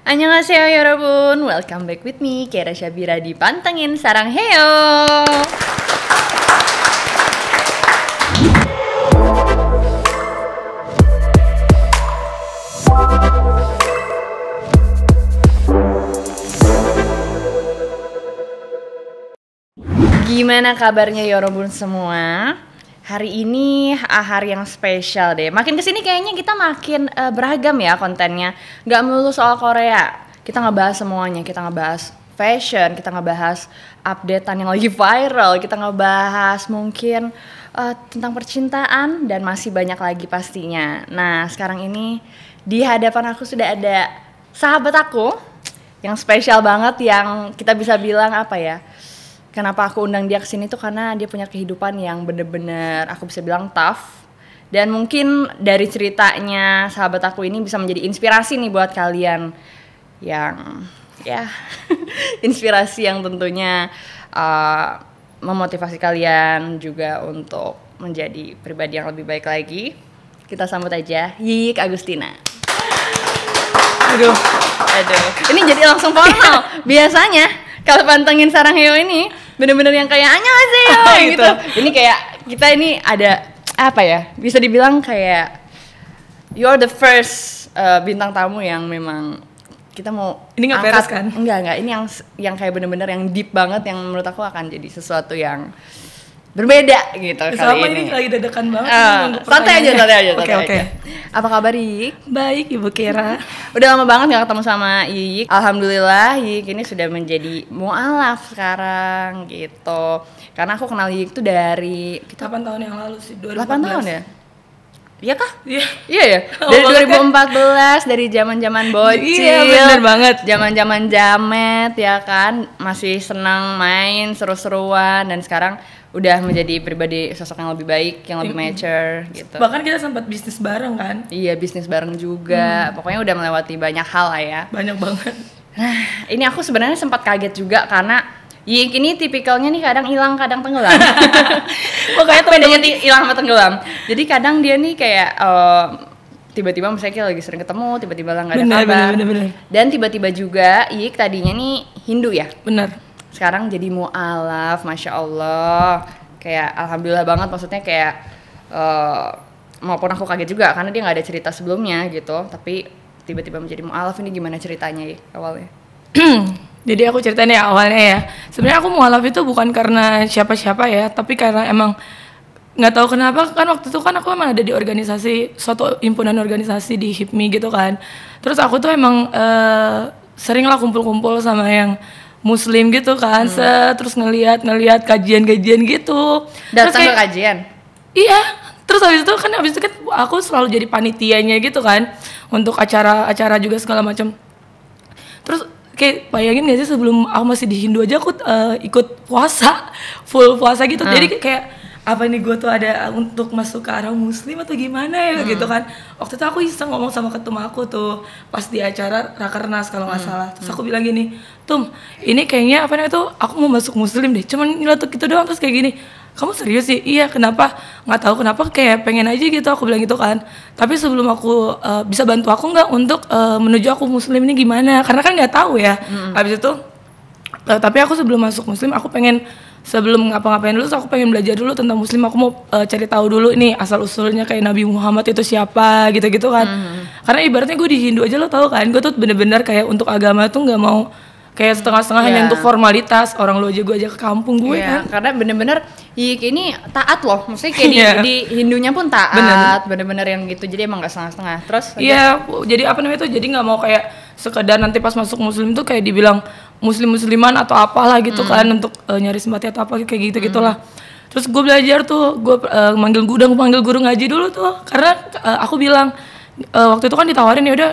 Annyeonghaseyo 여러분, welcome back with me, Kiara Syabira di Pantengin Saranghaeyo. Gimana kabarnya Yorobun semua? Hari ini hari yang spesial deh. Makin kesini kayaknya kita makin beragam ya kontennya. Gak melulu soal Korea. Kita ngebahas semuanya. Kita ngebahas fashion, kita ngebahas updatean yang lagi viral, kita ngebahas mungkin tentang percintaan dan masih banyak lagi pastinya. Nah sekarang ini di hadapan aku sudah ada sahabat aku yang spesial banget, yang kita bisa bilang apa ya, kenapa aku undang dia kesini tuh karena dia punya kehidupan yang bener-bener aku bisa bilang tough. Dan mungkin dari ceritanya sahabat aku ini bisa menjadi inspirasi nih buat kalian yang ya inspirasi yang tentunya memotivasi kalian juga untuk menjadi pribadi yang lebih baik lagi. Kita sambut aja Yiyik Agustina. Aduh. Ini jadi langsung formal. Biasanya kalau Pantengin Saranghaeyo ini bener-bener yang kayak annyeonghaseyo gitu. Ini kayak kita ini ada apa ya? Bisa dibilang kayak you're the first bintang tamu yang memang kita mau ini nggak beres kan? Enggak, ini yang kayak bener-bener yang deep banget, yang menurut aku akan jadi sesuatu yang berbeda gitu. Sama ini lagi dadakan banget. Santai aja. Oke. Apa kabar Yiyik? Baik Ibu Kira. Udah lama banget gak ketemu sama Yiyik. Alhamdulillah Yiyik ini sudah menjadi mu'alaf sekarang gitu. Karena aku kenal Yiyik tuh dari 8 tahun yang lalu sih, 2014. 8 tahun ya? Iya kah? Iya ya? Dari 2014, dari zaman-zaman bocil. Iya bener banget. Zaman-zaman jamet ya kan. Masih senang main, seru-seruan. Dan sekarang udah menjadi pribadi sosok yang lebih baik, yang lebih mature gitu. Bahkan kita sempat bisnis bareng kan? Iya, bisnis bareng juga. Pokoknya udah melewati banyak hal lah ya. Banyak banget. Nah, ini aku sebenarnya sempat kaget juga karena Yiyik ini tipikalnya nih kadang hilang, kadang tenggelam. Pokoknya bedanya hilang sama tenggelam. Jadi kadang dia nih kayak tiba-tiba misalnya kita lagi sering ketemu, tiba-tiba lah nggak ada kabar. Bener. Dan tiba-tiba juga Yiyik tadinya nih Hindu ya. Bener. Sekarang jadi mu'alaf, Masya Allah. Kayak alhamdulillah banget, maksudnya kayak maupun aku kaget juga karena dia nggak ada cerita sebelumnya gitu. Tapi tiba-tiba menjadi mu'alaf, ini gimana ceritanya ya awalnya? Jadi aku ceritain ya awalnya ya. Sebenarnya aku mualaf itu bukan karena siapa-siapa ya, tapi karena emang nggak tahu kenapa kan waktu itu kan aku emang ada di organisasi, suatu himpunan organisasi di HIPMI gitu kan. Terus aku tuh emang sering lah kumpul-kumpul sama yang Muslim gitu kan, terus ngelihat kajian-kajian gitu. Datang ke kajian? Iya. Terus habis itu kan aku selalu jadi panitianya gitu kan, untuk acara-acara juga segala macam. Terus kayak bayangin gak sih sebelum aku masih di Hindu aja aku ikut puasa, full puasa gitu. Jadi kayak apa nih gue tuh ada untuk masuk ke arah Muslim atau gimana ya gitu kan. Waktu itu aku iseng ngomong sama ketum aku tuh pas di acara Rakernas kalau nggak salah. Terus aku bilang gini, Tum, ini kayaknya apa namanya tuh aku mau masuk Muslim deh. Cuman nyeletuk gitu doang. Terus kayak gini, kamu serius sih? Iya, kenapa? Nggak tahu kenapa, kayak pengen aja gitu, aku bilang gitu kan. Tapi sebelum aku bisa bantu aku nggak untuk menuju aku Muslim ini gimana? Karena kan nggak tahu ya. Habis itu tapi aku sebelum masuk Muslim aku pengen, sebelum ngapa-ngapain dulu aku pengen belajar dulu tentang Muslim. Aku mau cari tahu dulu nih asal usulnya kayak Nabi Muhammad itu siapa gitu-gitu kan. Karena ibaratnya gue di Hindu aja lo tau kan, gue tuh bener-bener kayak untuk agama tuh nggak mau kayak setengah-setengah hanya untuk formalitas. Orang lu aja gue aja ke kampung gue kan. Karena bener-bener Yiyik ini taat loh, maksudnya kayak di Hindunya pun taat, bener-bener yang gitu. Jadi emang gak setengah-setengah. Terus jadi apa namanya tuh, jadi nggak mau kayak sekedar nanti pas masuk Muslim tuh kayak dibilang musliman atau apalah gitu kan, untuk nyari simpati atau apa kayak gitu-gitulah. Terus gue belajar tuh, gue manggil guru ngaji dulu tuh, karena aku bilang waktu itu kan ditawarin ya udah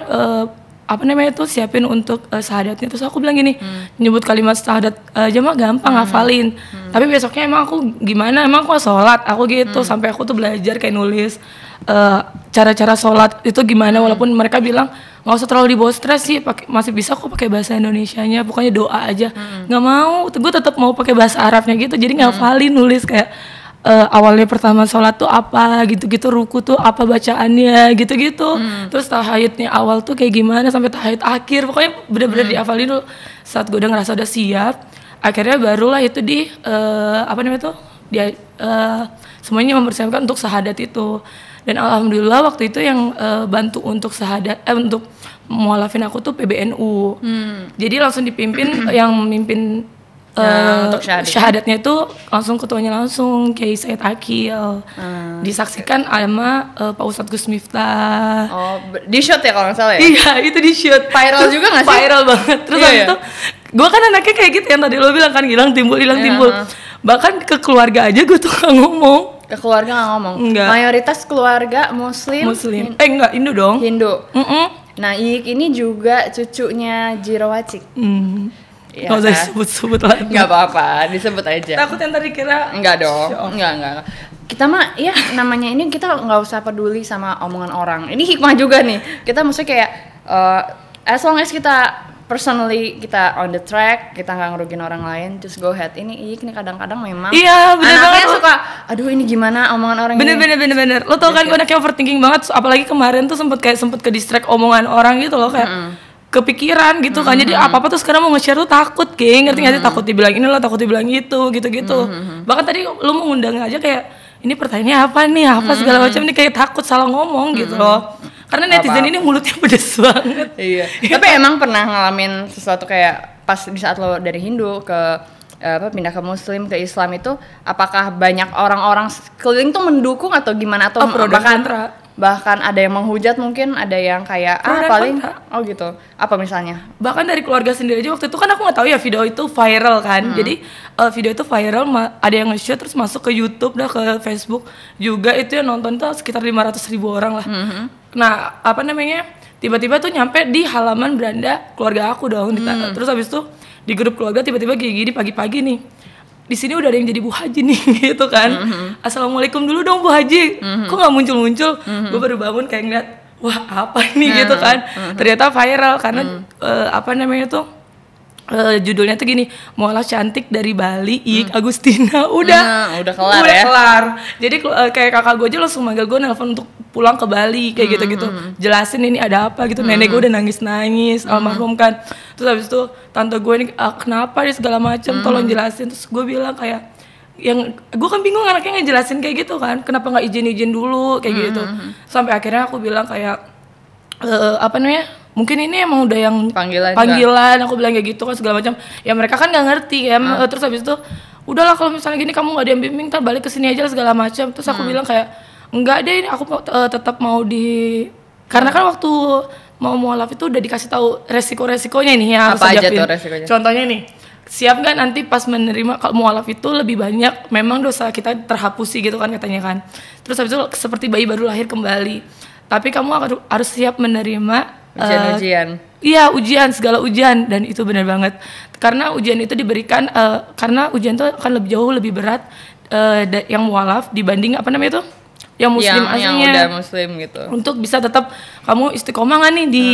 apa namanya tuh siapin untuk syahadatnya. Terus aku bilang gini, nyebut kalimat syahadat aja mah gampang ngafalin. Tapi besoknya emang aku gimana, emang aku sholat aku gitu, sampai aku tuh belajar kayak nulis cara-cara sholat itu gimana. Walaupun mereka bilang nggak usah terlalu dibawa stres sih, masih bisa kok pakai bahasa Indonesianya, pokoknya doa aja. Nggak mau, gue tetap mau pakai bahasa Arabnya gitu, jadi ngafalin nulis kayak awalnya pertama sholat tuh apa gitu-gitu, ruku tuh apa bacaannya gitu-gitu. Terus tahayudnya awal tuh kayak gimana sampai tahayud akhir, pokoknya bener-bener dihafalin dulu. Saat gue udah ngerasa udah siap, akhirnya barulah itu apa namanya tuh dia semuanya mempersiapkan untuk syahadat itu. Dan alhamdulillah waktu itu yang bantu untuk syahadat untuk mualafin aku tuh PBNU. Jadi langsung dipimpin yang memimpin untuk syahadatnya itu langsung ketuanya langsung Kiai Said Akil. Disaksikan sama Pak Ustadz Gus Miftah. Oh, di shoot ya kalau nggak salah ya? Iya, itu di shoot. Viral juga nggak sih? Viral banget. Terus habis itu, gue kan anaknya kayak gitu yang tadi lo bilang kan, hilang timbul. Bahkan ke keluarga aja gue tuh nggak ngomong. Ke keluarga nggak ngomong? Enggak. Mayoritas keluarga Muslim. Enggak, Hindu dong. Hindu. Nah, Iik ini juga cucunya Jiro Wacik. Ya, nggak usah disebut-sebut lagi. Nggak apa-apa, disebut aja. Takut yang tadi kira. Enggak dong, enggak. Kita mah ya namanya ini kita nggak usah peduli sama omongan orang. Ini hikmah juga nih. Kita maksudnya kayak as long as kita personally kita on the track, kita nggak ngerugin orang lain, just go ahead. Ini kadang-kadang memang iya, bener anaknya banget suka, aduh ini gimana omongan orang ini. Bener. Lo tau kan gue anaknya overthinking banget, apalagi kemarin tuh sempet ke distract omongan orang gitu loh, kayak kepikiran gitu kan. Jadi apa-apa tuh sekarang mau nge-share tuh takut, geng, ngerti nggak sih? Takut dibilang ini lo, takut dibilang itu, gitu-gitu. Bahkan tadi lo mau ngundang aja kayak, ini pertanyaannya apa nih, apa segala macam, ini kayak takut salah ngomong gitu loh. Karena netizen ini mulutnya pedes banget. Iya. Tapi emang pernah ngalamin sesuatu kayak pas di saat lo dari Hindu ke pindah ke Muslim ke Islam itu, apakah banyak orang-orang sekeliling tuh mendukung atau gimana, atau bahkan ada yang menghujat, mungkin ada yang kayak paling oh gitu, apa misalnya? Bahkan dari keluarga sendiri aja waktu itu kan aku nggak tahu ya video itu viral kan. Jadi video itu viral, ada yang nge-shoot terus masuk ke YouTube dah, ke Facebook juga, itu yang nonton tuh sekitar 500.000 orang lah. Nah apa namanya, tiba-tiba tuh nyampe di halaman beranda keluarga aku dong. Terus habis itu di grup keluarga tiba-tiba gini pagi-pagi nih, di sini udah ada yang jadi Bu Haji nih gitu kan. Assalamualaikum dulu dong Bu Haji. Kok nggak muncul-muncul? Gue baru bangun kayak ngeliat, wah apa ini gitu kan. Ternyata viral karena apa namanya tuh, judulnya tuh gini, mualaf cantik dari Bali, Iik Agustina. Udah kelar ya. Kelar. Jadi kayak kakak gue aja langsung manggil gue, nelpon untuk pulang ke Bali kayak gitu-gitu. Jelasin ini ada apa gitu. Nenek gue udah nangis-nangis, almarhum kan. Terus habis itu tante gue ini kenapa nih segala macam, tolong jelasin. Terus gue bilang kayak, yang gue kan bingung anaknya ngejelasin kayak gitu kan, kenapa nggak izin dulu kayak gitu. Sampai akhirnya aku bilang kayak apa namanya, mungkin ini emang udah yang panggilan aku bilang kayak gitu kan segala macam. Ya mereka kan nggak ngerti ya. Terus habis itu udahlah kalau misalnya gini kamu nggak ada yang bimbing, ntar balik ke sini aja segala macam. Terus aku bilang kayak, enggak deh, aku tetap mau karena kan waktu mau mualaf itu udah dikasih tahu resiko-resikonya nih ya. Apa aja tuh resikonya? Contohnya nih, siap nggak nanti pas menerima, kalau mualaf itu lebih banyak memang dosa kita terhapusi gitu kan katanya kan. Terus habis itu seperti bayi baru lahir kembali, tapi kamu harus siap menerima ujian-ujian. Iya, segala ujian. Dan itu benar banget, karena ujian itu diberikan karena ujian itu akan jauh lebih berat yang mualaf dibanding apa namanya itu, yang muslim aslinya, yang udah muslim gitu. Untuk bisa tetap kamu istiqomah nggak nih di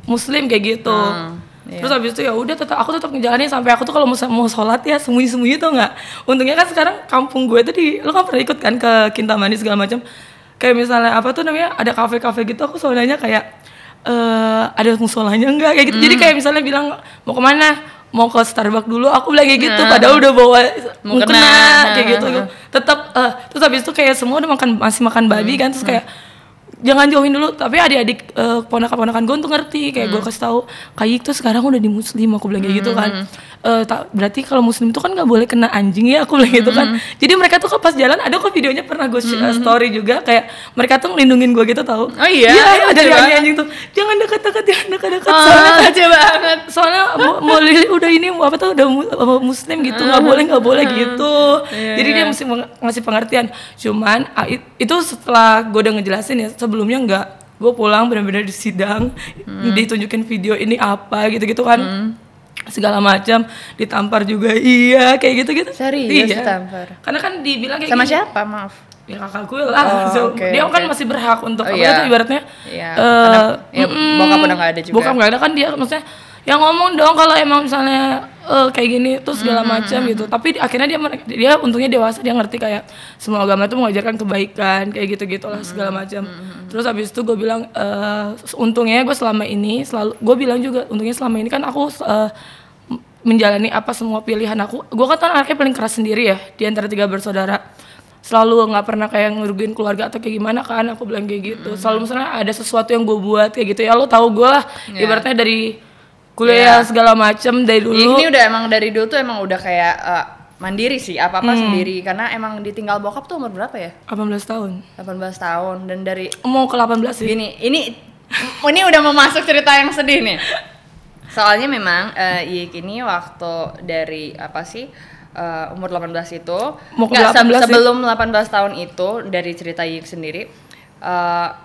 muslim kayak gitu. Terus habis itu ya udah aku tetap ngejalanin sampai aku tuh kalau mau sholat ya sembunyi tuh nggak. Untungnya kan sekarang kampung gue tuh lo kan pernah ikut kan ke Kintamani segala macam. Kayak misalnya apa tuh namanya, ada kafe-kafe gitu, aku selalu nanya kayak ada musolanya enggak kayak gitu. Jadi kayak misalnya bilang mau kemana, mau ke Starbucks dulu, aku bilang kayak gitu, padahal udah bawa mukena kayak gitu. Tetap terus habis itu kayak semua udah masih makan babi kan, terus kayak jangan jauhin dulu. Tapi adik-adik ponakan-ponakan gue tuh ngerti, kayak gue kasih tahu, Kayik tuh sekarang udah di muslim, aku bilang kayak gitu kan. Berarti kalau muslim tuh kan nggak boleh kena anjing ya, aku bilang gitu kan. Jadi mereka tuh pas jalan, ada kok videonya pernah gue story juga, kayak mereka tuh ngelindungin gue gitu tahu. Oh iya, ada anjing tuh, jangan dekat-dekat. Soalnya kece banget. Soalnya mau udah ini apa tuh udah muslim gitu, nggak boleh gitu. Jadi dia mesti ngasih pengertian. Cuman itu setelah gue udah ngejelasin ya, sebelumnya enggak. Gue pulang benar-benar di sidang, ditunjukin video ini apa gitu-gitu kan. Segala macam, ditampar juga, iya kayak gitu-gitu. Serius ditampar? Karena kan dibilang kayak sama gini. Siapa, maaf? Ya kakak gue lah. Dia kan masih berhak untuk apa itu ibaratnya. Bokap udah nggak ada juga. Bokap nggak ada kan, dia maksudnya yang ngomong dong kalau emang misalnya kayak gini terus segala macam gitu. Tapi akhirnya dia untungnya dewasa, dia ngerti kayak semua agama itu mengajarkan kebaikan kayak gitu lah segala macam. Terus habis itu gue bilang untungnya gue selama ini selalu gue bilang juga untungnya selama ini kan aku menjalani apa semua pilihan aku. Gue kan anaknya paling keras sendiri ya di antara 3 bersaudara. Selalu nggak pernah kayak ngerugiin keluarga atau kayak gimana kan, aku bilang kayak gitu. Selalu misalnya ada sesuatu yang gue buat kayak gitu ya, lo tahu gue lah ibaratnya dari kuliah segala macem dari dulu. Ini udah emang dari dulu tuh emang udah kayak mandiri sih, apa-apa sendiri. Karena emang ditinggal bokap tuh umur berapa ya? 18 tahun. 18 tahun dan dari Mau ke 18 sih. ini udah mau masuk cerita yang sedih nih. Soalnya memang Yik ini waktu dari apa sih umur 18 itu sebelum 18 tahun itu dari cerita Yik sendiri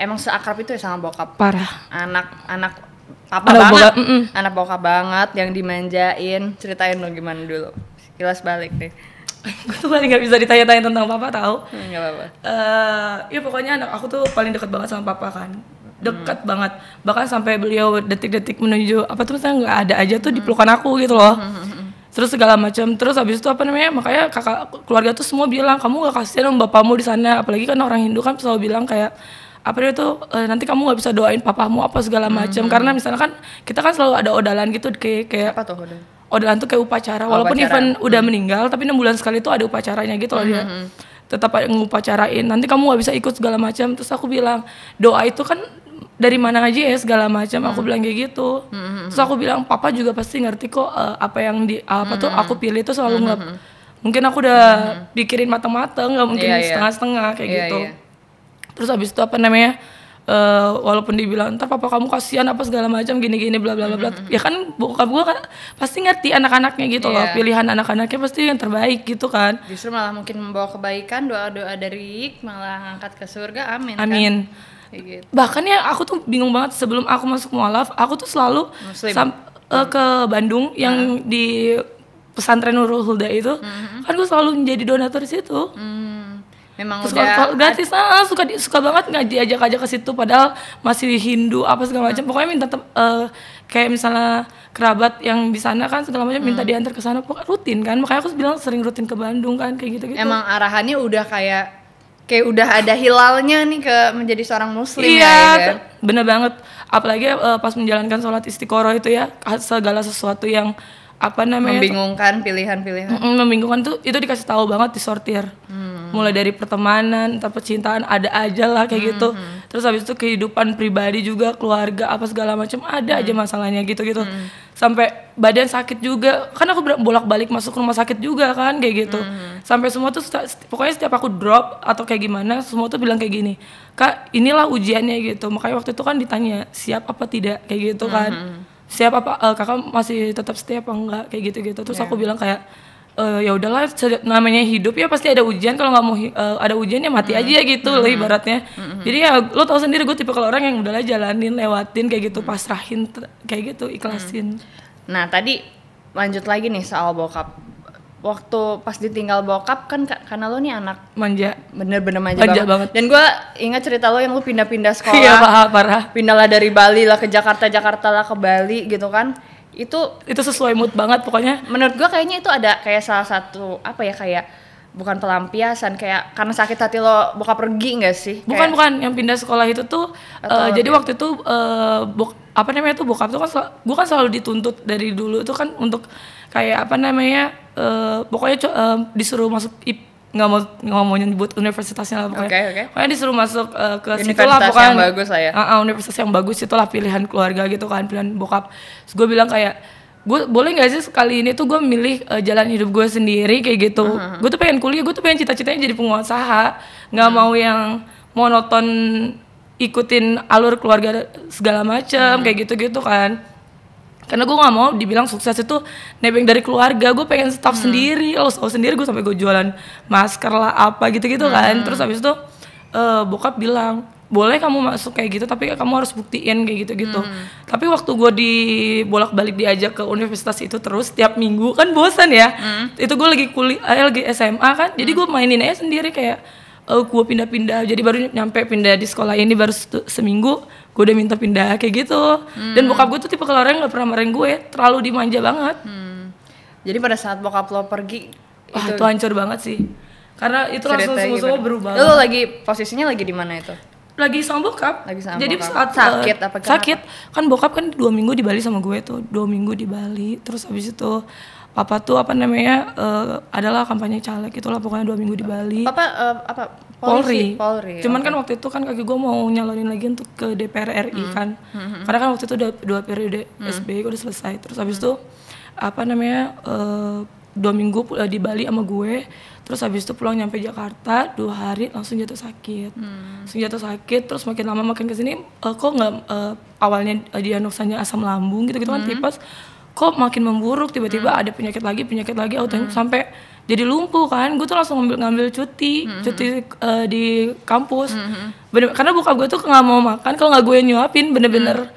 emang seakrab itu ya sama bokap. Parah. Anak papa banget, anak bokap banget yang dimanjain. Ceritain dong gimana dulu, kilas balik deh. Gue tuh paling nggak bisa ditanya-tanya tentang papa tahu. Nggak apa-apa. Ya pokoknya anak aku tuh paling dekat banget sama papa kan, dekat banget. Bahkan sampai beliau detik-detik menuju apa tuh misalnya nggak ada aja tuh di pelukan aku gitu loh. Terus segala macam. Terus habis itu apa namanya, makanya kakak keluarga tuh semua bilang kamu gak kasihan sama bapakmu di sana. Apalagi kan orang Hindu kan selalu bilang kayak apa dia tuh nanti kamu nggak bisa doain papamu apa segala macam. Karena misalnya kan kita kan selalu ada odalan gitu kayak Apa tuh odalan tuh kayak upacara. Walaupun even udah meninggal tapi 6 bulan sekali tuh ada upacaranya gitu loh dia. Tetap ada ngupacarain. Nanti kamu nggak bisa ikut segala macam. Terus aku bilang doa itu kan dari mana aja ya segala macam. Aku bilang kayak gitu. Terus aku bilang papa juga pasti ngerti kok apa yang apa tuh aku pilih itu selalu nggak mungkin aku udah pikirin matang-matang, nggak mungkin setengah-setengah kayak gitu. Terus habis itu apa namanya walaupun dibilang ntar papa kamu kasihan apa segala macam gini-gini bla bla bla, ya kan bokap gue kan pasti ngerti anak-anaknya gitu loh, pilihan anak-anaknya pasti yang terbaik gitu kan. Justru malah mungkin membawa kebaikan, doa-doa dari Yik malah ngangkat ke surga, amin. Amin. Kan? Gitu. Bahkan ya aku tuh bingung banget sebelum aku masuk mualaf, aku tuh selalu ke Bandung yang di pesantren Nurul Huda itu, kan gue selalu menjadi donatur di situ. Memang terus udah gratis, suka banget nggak diajak-ajak ke situ padahal masih Hindu apa segala macam. Pokoknya minta kayak misalnya kerabat yang di sana kan segala macam minta diantar ke sana, pokoknya rutin kan. Makanya aku bilang sering rutin ke Bandung kan kayak gitu-gitu. Emang arahannya udah kayak udah ada hilalnya nih ke menjadi seorang muslim. Iya, ya kan? Bener banget. Apalagi pas menjalankan sholat istiqoroh itu ya, segala sesuatu yang apa namanya membingungkan pilihan-pilihan. Membingungkan tuh itu dikasih tahu banget, disortir. Mulai dari pertemanan, entah percintaan ada aja lah kayak gitu. Terus habis itu kehidupan pribadi juga, keluarga apa segala macam ada aja masalahnya gitu-gitu. Sampai badan sakit juga, kan aku bolak-balik masuk rumah sakit juga kan kayak gitu. Sampai semua tuh pokoknya setiap aku drop atau kayak gimana, semua tuh bilang kayak gini, Kak inilah ujiannya gitu. Makanya waktu itu kan ditanya siap apa tidak kayak gitu kan. Siap apa kakak masih tetap setia apa enggak kayak gitu-gitu. Terus aku bilang kayak ya udahlah, namanya hidup ya pasti ada ujian, kalau nggak mau ada ujian ya mati aja gitu loh ibaratnya. Jadi ya lo tau sendiri, gue tipe kalau orang yang udahlah jalanin, lewatin kayak gitu, pasrahin kayak gitu, ikhlasin. Nah tadi lanjut lagi nih soal bokap. Waktu pas ditinggal bokap kan karena lo nih anak manja, bener-bener manja banget. Dan gue ingat cerita lo yang lo pindah-pindah sekolah. Iya parah. Pindah lah dari Bali lah ke Jakarta lah ke Bali gitu kan. Itu sesuai mood banget pokoknya. Menurut gue kayaknya itu ada kayak salah satu apa ya, kayak bukan pelampiasan, kayak karena sakit hati lo bokap pergi nggak sih? Bukan yang pindah sekolah itu tuh jadi waktu itu apa namanya tuh bokap tuh kan gue kan selalu dituntut dari dulu tuh kan untuk kayak apa namanya pokoknya disuruh masuk nggak mau nyebut universitasnya lah pokoknya. Pokoknya disuruh masuk ke situ lah pokoknya. Yang bagus lah ya. Universitas yang bagus itulah pilihan keluarga gitu kan, pilihan bokap. Terus gue bilang kayak gue boleh nggak sih sekali ini tuh gue milih jalan hidup gue sendiri kayak gitu. Gue tuh pengen kuliah, gue tuh pengen cita-citanya jadi pengusaha, nggak mau yang monoton ikutin alur keluarga segala macam kayak gitu kan. Karena gue nggak mau dibilang sukses itu nebeng dari keluarga, gue pengen staf sendiri. Lo tau sendiri gue sampai gue jualan masker lah apa gitu kan. Terus habis itu bokap bilang boleh kamu masuk kayak gitu, tapi kamu harus buktiin kayak gitu. Tapi waktu gue bolak-balik diajak ke universitas itu terus tiap minggu kan bosan ya. Itu gue lagi kuliah lagi SMA kan, jadi gue mainin aja sendiri kayak gue pindah-pindah. Jadi baru nyampe pindah di sekolah ini baru seminggu gue udah minta pindah kayak gitu. Dan bokap gue tuh tipe kalau orang nggak pernah marahin gue, terlalu dimanja banget. Jadi pada saat bokap lo pergi Wah, itu hancur banget sih. Karena itu langsung semua berubah. Lo lagi posisinya lagi di mana itu? Lagi sama bokap. Jadi bokap. saat sakit apa kenapa? Sakit. Kan bokap kan 2 minggu di Bali sama gue tuh. 2 minggu di Bali. Terus habis itu papa tuh adalah kampanye caleg, itulah pokoknya 2 minggu di Bali. Papa Polri. Cuman kan waktu itu kan kaki gue mau nyalonin lagi untuk ke DPR RI kan. Karena kan waktu itu udah 2 periode SBY udah selesai. Terus habis itu 2 minggu di Bali sama gue. Terus habis itu pulang nyampe Jakarta 2 hari langsung jatuh sakit. Terus makin lama makin kesini kok nggak awalnya diagnosanya asam lambung gitu kan tipes. Kok makin memburuk, tiba-tiba ada penyakit lagi sampai jadi lumpuh kan. Gue tuh langsung ngambil cuti di kampus. Karena bokap gue tuh nggak mau makan kalau nggak gue nyuapin, bener-bener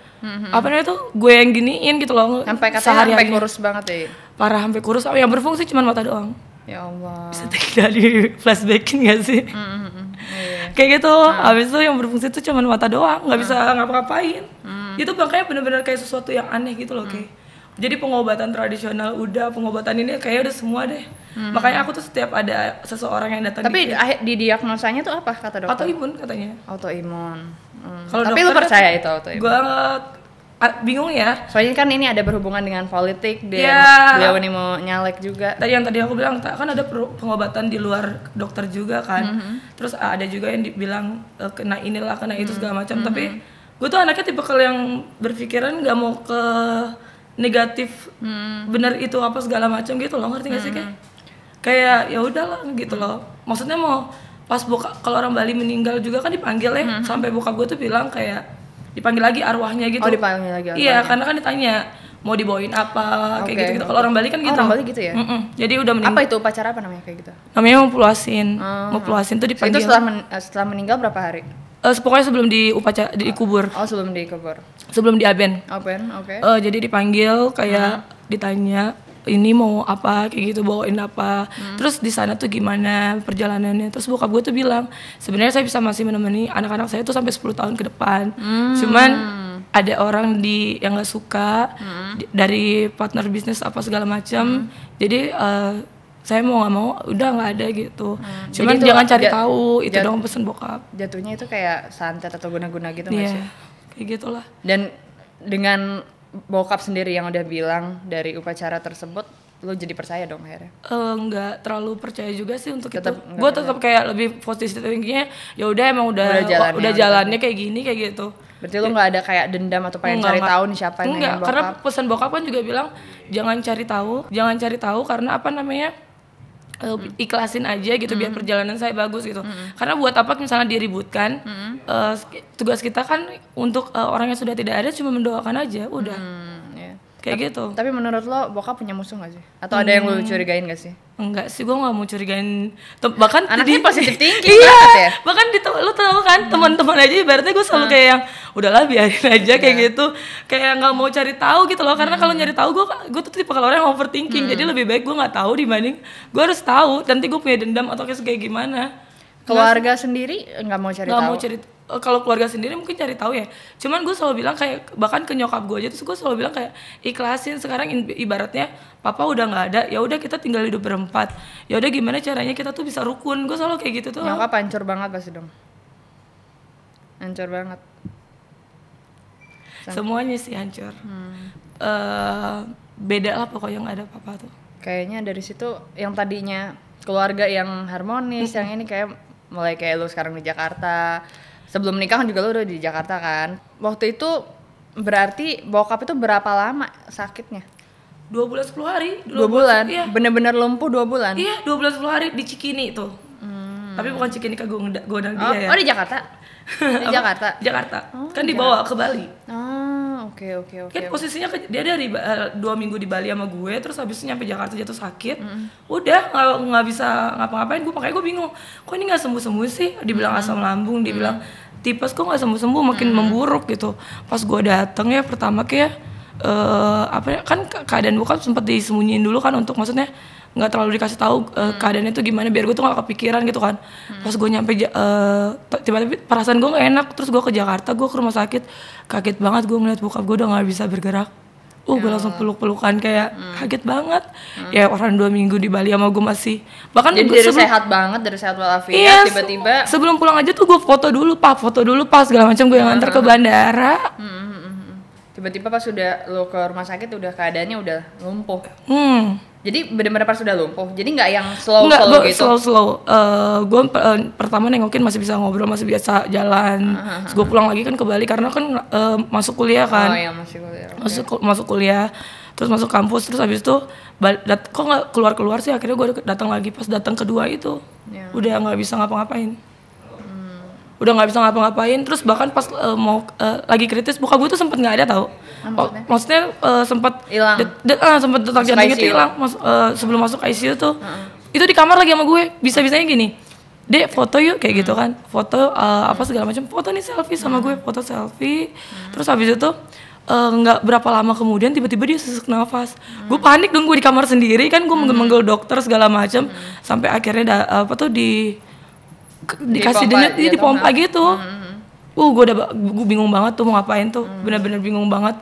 gue yang giniin gitu loh. Sampai kurus banget ya. Parah, sampai kurus. Yang berfungsi cuma mata doang. Ya Allah. Bisa di flashbackin gak sih? Kayak gitu. Habis itu yang berfungsi itu cuma mata doang, nggak bisa ngapa-ngapain. Itu makanya bener-bener kayak sesuatu yang aneh gitu loh, kayak. Jadi pengobatan tradisional pengobatan ini kayaknya udah semua deh. Makanya aku tuh setiap ada seseorang yang datang. Tapi di diagnosanya tuh apa kata dokter? Autoimun katanya. Autoimun. Tapi lu percaya itu autoimun? Gue bingung ya. Soalnya kan ini ada berhubungan dengan politik, beliau ini mau nyalek juga. Tadi aku bilang kan ada pengobatan di luar dokter juga kan. Terus ada juga yang dibilang kena inilah, kena itu segala macam. Tapi gue tuh anaknya tipe yang berpikiran nggak mau ke negatif, bener itu apa segala macam gitu loh, ngerti gak sih kayak ya udahlah gitu loh. Maksudnya mau pas kalau orang Bali meninggal juga kan dipanggil ya, sampai bokap gue tuh bilang kayak dipanggil lagi arwahnya gitu. Oh, dipanggil lagi arwahnya. Iya, karena kan ditanya mau dibawain apa kayak gitu. Kalau orang Bali kan gitu. Orang Bali gitu ya. Jadi udah meninggal. Apa itu upacara apa namanya kayak gitu? Namanya mempluasin tuh dipanggil. Itu setelah meninggal berapa hari? Pokoknya sebelum dikubur. Oh, sebelum dikubur. Sebelum diaben. Oke. Jadi dipanggil kayak ditanya ini mau apa kayak gitu, bawain apa. Terus di sana tuh gimana perjalanannya. Terus bokap gue tuh bilang, sebenarnya saya bisa masih menemani anak-anak saya tuh sampai 10 tahun ke depan. Cuman ada orang yang nggak suka dari partner bisnis apa segala macam. Jadi saya mau nggak mau udah nggak ada gitu. Cuman jangan cari tahu, itu dong pesen bokap. Jatuhnya itu kayak santet atau guna-guna gitu nggak sih? Kayak gitulah. Dan dengan bokap sendiri yang udah bilang dari upacara tersebut, lo jadi percaya dong akhirnya? Nggak terlalu percaya juga sih untuk itu. Gue tetap kayak lebih positif thinkingnya. Ya udah emang udah jalannya kayak gini kayak gitu. Berarti lo nggak ada kayak dendam atau pengen cari tahu nih siapa yang bokap? Karena pesan bokap kan juga bilang jangan cari tahu karena ikhlasin aja gitu biar perjalanan saya bagus gitu. Karena buat apa misalnya diributkan, tugas kita kan untuk orang yang sudah tidak ada cuma mendoakan aja, udah. Kayak gitu. Tapi menurut lo bokap punya musuh gak sih? Atau ada yang lo curigain gak sih? Enggak sih, gue gak mau curigain. Bahkan anaknya positif tinggi ya? Bahkan lo tau kan, teman-teman aja ibaratnya gue selalu kayak yang udahlah biarin aja kayak gitu. Kayak gak mau cari tahu gitu loh. Karena kalau nyari tahu gue tuh tipe kalau orang yang overthinking. Jadi lebih baik gue gak tahu dibanding gue harus tahu. Nanti gue punya dendam atau kayak gimana. Keluarga sendiri nggak mau cari tahu? Nggak mau cari. Kalau keluarga sendiri mungkin cari tahu ya. Cuman gue selalu bilang kayak bahkan ke nyokap gue aja terus gue selalu bilang kayak ikhlasin sekarang ibaratnya papa udah nggak ada, ya udah kita tinggal hidup berempat. Ya udah gimana caranya kita tuh bisa rukun. Gue selalu kayak gitu tuh. Nyokap hancur banget pasti dong. Hancur banget. Semuanya sih hancur. Beda lah pokoknya nggak ada papa tuh. Kayaknya dari situ yang tadinya keluarga yang harmonis, yang ini kayak mulai kayak lu sekarang di Jakarta. Sebelum nikah kan juga lu udah di Jakarta kan. Waktu itu berarti bokap itu berapa lama sakitnya? 2 bulan 10 hari. 2 bulan? Iya. Bener-bener lumpuh 2 bulan? Iya, 2 bulan 10 hari di Cikini tuh. Tapi bukan Cikini ke Gondang dia ya. Oh di Jakarta? Di Jakarta? Jakarta. Kan dibawa ke Bali. Oke. Kan posisinya dia dari 2 minggu di Bali sama gue, terus habis itu nyampe Jakarta jatuh sakit. Udah nggak bisa ngapa-ngapain. Makanya gue bingung, kok ini nggak sembuh-sembuh sih? Dibilang asam lambung, dibilang tipes, kok nggak sembuh-sembuh, makin memburuk gitu. Pas gue dateng ya pertama kayak kan keadaan bokap sempat disembunyiin dulu kan, untuk maksudnya nggak terlalu dikasih tahu keadaannya tuh gimana biar gue tuh nggak kepikiran gitu kan. Pas gue nyampe tiba-tiba perasaan gue nggak enak, terus gue ke Jakarta, gue ke rumah sakit, kaget banget gue ngeliat bokap gue udah nggak bisa bergerak. gue langsung peluk-pelukan kayak kaget banget. Ya orang 2 minggu di Bali sama gue masih, bahkan Jadi dari sehat banget, dari sehat walafiat, tiba-tiba sebelum pulang aja tuh gue foto dulu pak segala macam, gue yang antar ke bandara. Tiba-tiba pas sudah lo ke rumah sakit udah keadaannya udah lumpuh. Jadi benar-benar pas sudah lumpuh. Jadi nggak yang slow gitu. Slow. Gue pertama nengokin masih bisa ngobrol, masih biasa jalan. Terus gue pulang lagi kan ke Bali karena kan masuk kuliah kan. Oh iya, masih kuliah. Masuk kuliah. Terus masuk kampus, terus habis itu kok nggak keluar sih, akhirnya gue datang lagi. Pas datang kedua itu udah nggak bisa ngapa-ngapain. Udah nggak bisa ngapa-ngapain. Terus bahkan pas mau lagi kritis, bokap gue tuh sempet nggak ada tau. Maksudnya sempat hilang. Sempat detak jantung gitu hilang sebelum masuk ICU tuh. Itu di kamar lagi sama gue, bisa-bisanya gini, Dek foto yuk kayak gitu kan, foto apa segala macam, foto nih selfie sama gue, foto selfie. Terus habis itu nggak berapa lama kemudian tiba-tiba dia sesak nafas. Gue panik dong, gue di kamar sendiri kan, gue manggil dokter segala macam, sampai akhirnya dikasih denyut, dia dipompa gitu. Gue bingung banget tuh mau ngapain tuh, benar-benar bingung banget.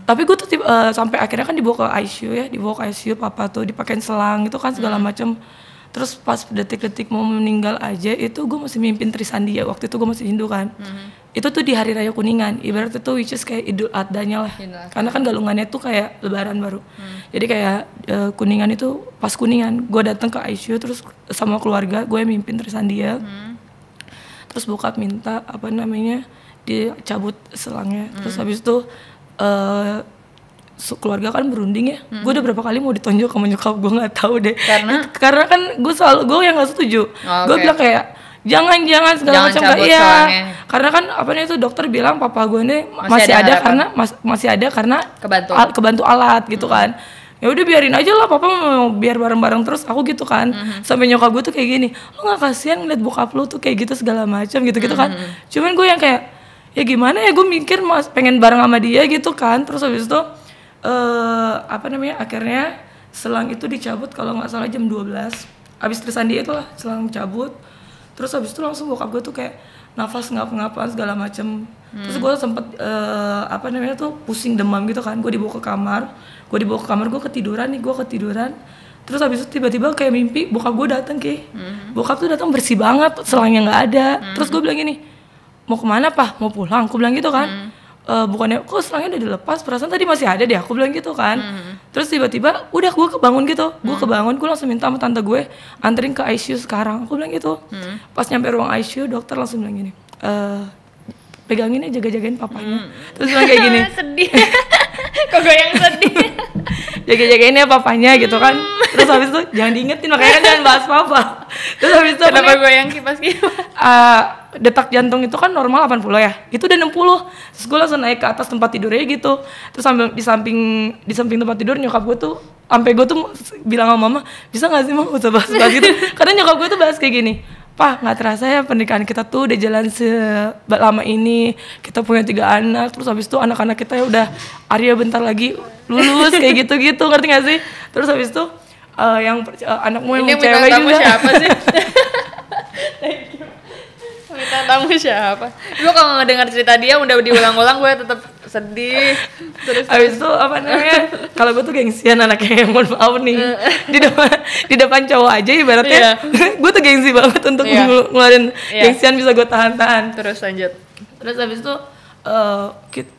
Tapi gue tuh sampai akhirnya kan dibawa ke ICU ya, papa tuh dipakein selang itu kan segala macam. Terus pas detik-detik mau meninggal aja itu gue masih mimpin Trisandia, waktu itu gue masih Hindu kan. Itu tuh di hari raya Kuningan, ibarat itu which is kayak Idul Adhanya lah. Karena kan galungannya tuh kayak lebaran baru. Jadi kayak Kuningan itu pas Kuningan gue datang ke ICU terus sama keluarga gue mimpin Trisandia. Terus bokap minta dicabut selangnya. Terus habis itu keluarga kan berunding ya. Gue udah berapa kali mau ditonjok sama nyokap, gue nggak tahu deh. Karena kan gue yang nggak setuju. Gue bilang kayak jangan segala macam kayak iya. Karena kan itu dokter bilang papa gue ini masih ada karena kebantu alat gitu kan. Ya udah biarin aja lah, papa mau biar bareng-bareng terus aku gitu kan. Sampai nyokap gue tuh kayak gini, lo nggak kasihan ngeliat bokap lo tuh kayak gitu segala macam gitu kan. Cuman gue yang kayak ya gimana ya, gue mikir pengen bareng sama dia gitu kan. Terus habis itu akhirnya selang itu dicabut kalau nggak salah jam 12 abis Trisandia itu lah selang cabut. Terus habis itu langsung bokap gue tuh kayak nafas ngap-ngapan segala macem. Terus gue sempet pusing demam gitu kan. Gue dibawa ke kamar, gue ketiduran. Terus habis itu tiba-tiba kayak mimpi bokap gue datang bokap tuh datang bersih banget, selangnya nggak ada. Terus gue bilang gini, mau kemana pak? Mau pulang? Aku bilang gitu kan. Bukannya kok selangnya udah dilepas, perasaan tadi masih ada deh, aku bilang gitu kan. Terus tiba-tiba udah gue kebangun gitu, gue langsung minta sama tante gue anterin ke ICU sekarang, aku bilang gitu. Pas nyampe ruang ICU dokter langsung bilang gini, pegangin aja, jaga-jagain papanya. Terus bilang kayak gini, sedih. Kok gue yang sedih? Jaga-jagain ya papanya gitu kan. Terus habis itu jangan diingetin, makanya kan jangan bahas papa. Terus habis itu kenapa gue yang kipas-kipas? Detak jantung itu kan normal 80 ya, itu udah 60. Terus gue langsung naik ke atas tempat tidurnya gitu. Terus sambil di samping tempat tidur nyokap gue tuh, sampai gue tuh bilang sama mama, bisa nggak sih mama usah bahas gitu. Karena nyokap gue tuh bahas kayak gini, Pak, nggak terasa ya pernikahan kita tuh udah jalan selama ini, kita punya 3 anak, terus habis itu anak-anak kita ya udah Arya bentar lagi lulus kayak gitu-gitu, ngerti nggak sih? Terus habis itu anakmu yang cewek juga. Siapa sih? Minta tamu siapa? Gue kalau ngedengar cerita dia udah diulang-ulang gue tetap sedih. Terus habis itu kalau gue tuh gengsian anaknya, mohon maaf nih. di depan cowok aja ibaratnya. Gue tuh gengsi banget untuk ngeluarin gengsian bisa gue tahan-tahan. Terus lanjut. Terus habis itu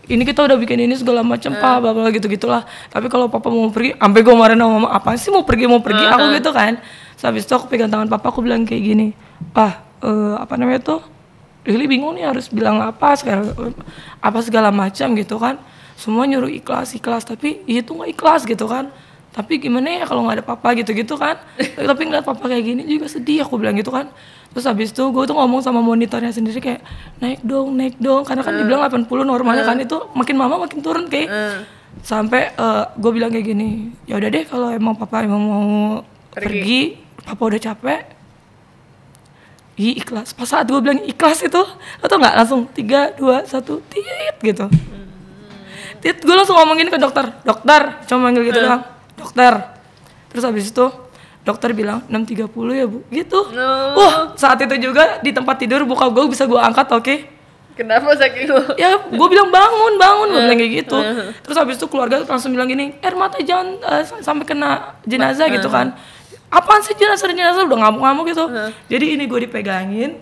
ini kita udah bikin ini segala macam pak, bapak gitu-gitulah. Tapi kalau papa mau pergi, sampai gue marah sama mama, apa sih mau pergi aku gitu kan. Terus habis itu aku pegang tangan papa, aku bilang kayak gini, Pak, Lili bingung nih harus bilang apa segala macam gitu kan. Semua nyuruh ikhlas, tapi itu nggak ikhlas gitu kan. Tapi gimana ya kalau nggak ada papa gitu kan. Tapi ngeliat papa kayak gini juga sedih, aku bilang gitu kan. Terus habis itu gue tuh ngomong sama monitornya sendiri kayak naik dong, karena kan dibilang 80 normalnya kan, itu makin lama makin turun kayak. Sampai gue bilang kayak gini, ya udah deh kalau emang papa mau pergi, papa udah capek. Ikhlas. Pas saat gue bilang ikhlas itu, lo tau nggak, langsung 3, 2, 1 tit gitu. Tit, gue langsung ngomongin ke dokter, cuma manggil gitu doang, dokter. Terus habis itu dokter bilang 6.30 ya bu, gitu. Wah, saat itu juga di tempat tidur bokap gue bisa gue angkat, oke. Kenapa saking lu? Ya gue bilang bangun gue bilang kayak gitu. Terus habis itu keluarga langsung bilang gini, Mata jangan sampai kena jenazah gitu kan. Apaan sih jenazah udah ngamuk-ngamuk gitu. Jadi ini gue dipegangin,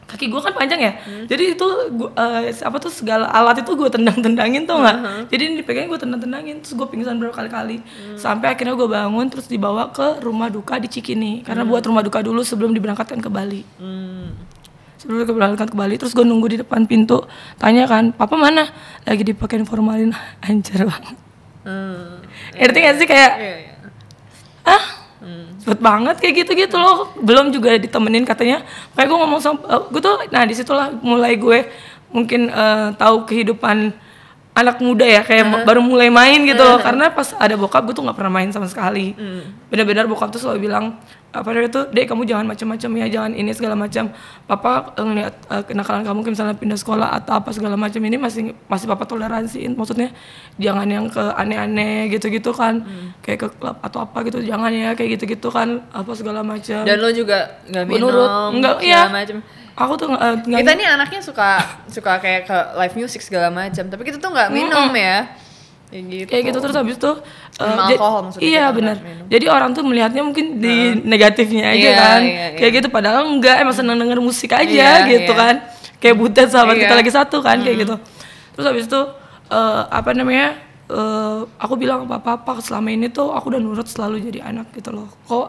kaki gue kan panjang ya. Jadi itu segala alat itu gue tendang-tendangin tuh nggak. Jadi ini dipegangin gue tendang-tendangin, terus gue pingsan berapa kali-kali. Sampai akhirnya gue bangun terus dibawa ke rumah duka di Cikini karena buat rumah duka dulu sebelum diberangkatkan ke Bali. Sebelum diberangkatkan ke Bali, terus gue nunggu di depan pintu, tanya kan, papa mana? Lagi dipakein formalin, hancur banget. Ngerti nggak sih kayak, cepet banget kayak gitu-gitu loh. Belum juga ditemenin katanya. Kayak gue ngomong sama gue tuh, nah disitulah mulai gue mungkin tahu kehidupan anak muda ya, kayak baru mulai main gitu loh. Karena pas ada bokap gue tuh nggak pernah main sama sekali. Benar-benar bokap tuh selalu bilang apa itu, Dek kamu jangan macam-macam ya, jangan ini segala macam. Papa ngeliat kenakalan kamu misalnya pindah sekolah atau apa segala macam ini masih papa toleransiin. Maksudnya jangan yang ke aneh-aneh gitu-gitu kan, kayak ke klub atau apa gitu, jangan ya kayak gitu-gitu kan, apa segala macam. Dan lo juga nggak minum, enggak ya. Macam. Aku tuh kita nih anaknya suka kayak ke live music segala macam, tapi kita tuh nggak minum ya. Kayak gitu terus habis itu alkohol maksudnya. Iya benar. Jadi orang tuh melihatnya mungkin di negatifnya aja kan. Kayak gitu padahal enggak, emang seneng denger musik aja gitu kan. Kayak Butet sahabat kita lagi satu kan kayak gitu. Terus habis itu aku bilang papa selama ini tuh aku udah nurut selalu jadi anak gitu loh. Kok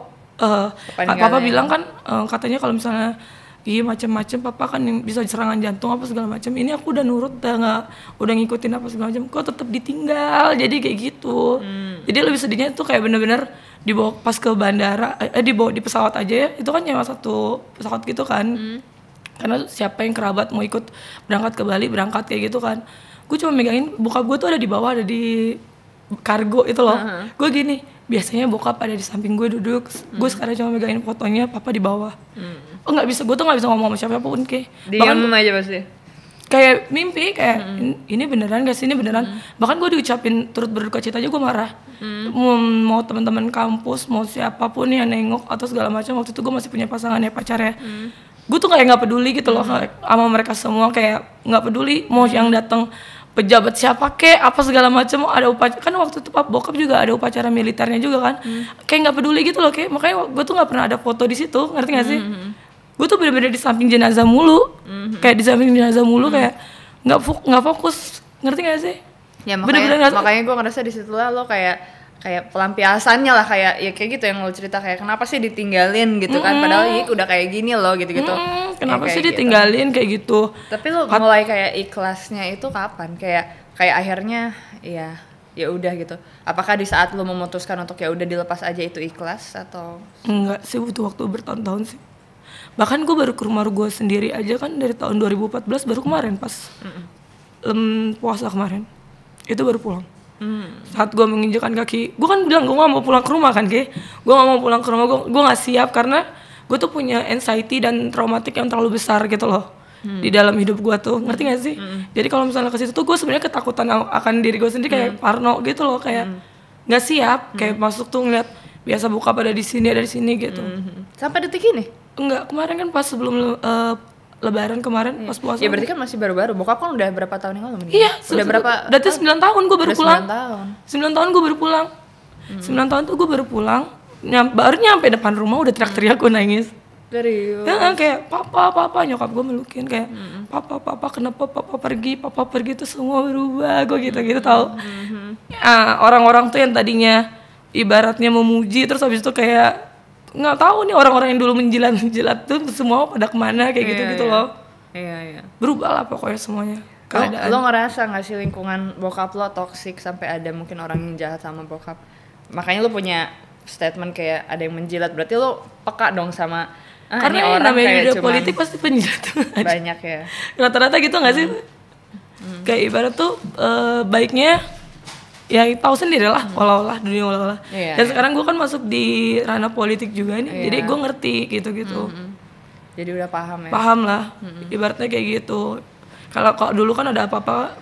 papa bilang kan katanya kalau misalnya iya macam-macam papa kan yang bisa serangan jantung apa segala macam, ini aku udah nurut, udah ngikutin apa segala macam, kok tetap ditinggal, jadi kayak gitu. Jadi lebih sedihnya tuh kayak bener-bener dibawa pas ke bandara, dibawa di pesawat aja ya, itu kan nyewa satu pesawat gitu kan. Karena siapa yang kerabat mau ikut berangkat ke Bali, berangkat kayak gitu kan. Gue cuma megangin, bokap gue tuh ada di bawah, ada di kargo itu loh. Gue gini, biasanya bokap ada di samping gue duduk, gue sekarang cuma megangin fotonya papa di bawah. Oh nggak bisa, gue tuh nggak bisa ngomong sama siapapun kayak. Diam aja pasti. Kayak mimpi, kayak ini beneran gak sih, ini beneran. Bahkan gue diucapin turut berduka cita aja gue marah. Mau teman-teman kampus, mau siapapun yang nengok atau segala macam, waktu itu gue masih punya pasangan ya, pacar ya. Gue tuh kayak nggak peduli gitu loh sama mereka semua, kayak nggak peduli mau yang datang pejabat siapa kek apa segala macam, ada upacara kan waktu itu bokap juga ada upacara militernya juga kan. Kayak nggak peduli gitu loh, kayak makanya gue tuh nggak pernah ada foto di situ, ngerti nggak sih? Gue tuh bener-bener di samping jenazah mulu, kayak di samping jenazah mulu, kayak nggak fokus, ngerti gak sih? Ya makanya gue ngerasa di situ lah lo kayak pelampiasannya lah, kayak gitu yang lo cerita, kayak kenapa sih ditinggalin gitu kan, padahal ya udah kayak gini lo gitu-gitu. Kenapa sih ditinggalin gitu. Kayak gitu? Tapi lo mulai kayak ikhlasnya itu kapan? Kayak akhirnya ya udah gitu. Apakah di saat lo memutuskan untuk ya udah dilepas aja itu ikhlas atau? Enggak sih, butuh waktu bertahun-tahun sih. Bahkan gue baru ke rumah gue sendiri aja kan dari tahun 2014, baru kemarin pas puasa kemarin itu baru pulang. Saat gue menginjakan kaki, gue kan bilang gue gak mau pulang ke rumah kan, gue gak mau pulang ke rumah, gue gak siap karena gue tuh punya anxiety dan traumatik yang terlalu besar gitu loh di dalam hidup gue tuh, ngerti gak sih? Jadi kalau misalnya ke situ tuh gue sebenarnya ketakutan akan diri gue sendiri, kayak parno gitu loh, kayak nggak siap, kayak masuk tuh ngeliat biasa buka pada di sini gitu. Sampai detik ini? Enggak, kemarin kan pas sebelum Lebaran kemarin pas puasa. Ya berarti kan masih baru-baru. Bokap kan udah berapa tahun yang lalu meninggal? Iya, udah berapa? Berarti 9 tahun gue baru pulang. 9 tahun. 9 tahun gue baru pulang. 9 tahun tuh gue baru pulang. Baru nyampe depan rumah udah teriak-teriak, gue nangis. Serius? Ya, kayak papa nyokap gue melukin kayak papa kenapa papa pergi tuh semua berubah, gue gitu tahu. Orang-orang tuh yang tadinya ibaratnya memuji terus habis itu kayak nggak tahu nih orang-orang yang dulu menjilat tuh semua pada kemana kayak gitu loh. Iya. Berubah lah pokoknya semuanya. Lo ngerasa nggak sih lingkungan bokap lo toksik sampai ada mungkin orang yang jahat sama bokap? Makanya lo punya statement kayak ada yang menjilat, berarti lo peka dong sama karena ini orang namanya kayak dunia politik pasti penjilat banyak ya. Rata-rata gitu nggak sih? Kayak ibarat tuh baiknya ya tahu sendiri lah, olah dunia. Dan sekarang gue kan masuk di ranah politik juga nih, jadi gue ngerti gitu. Jadi udah paham ya? Paham lah, ibaratnya kayak gitu. Kalau dulu kan ada apa-apa,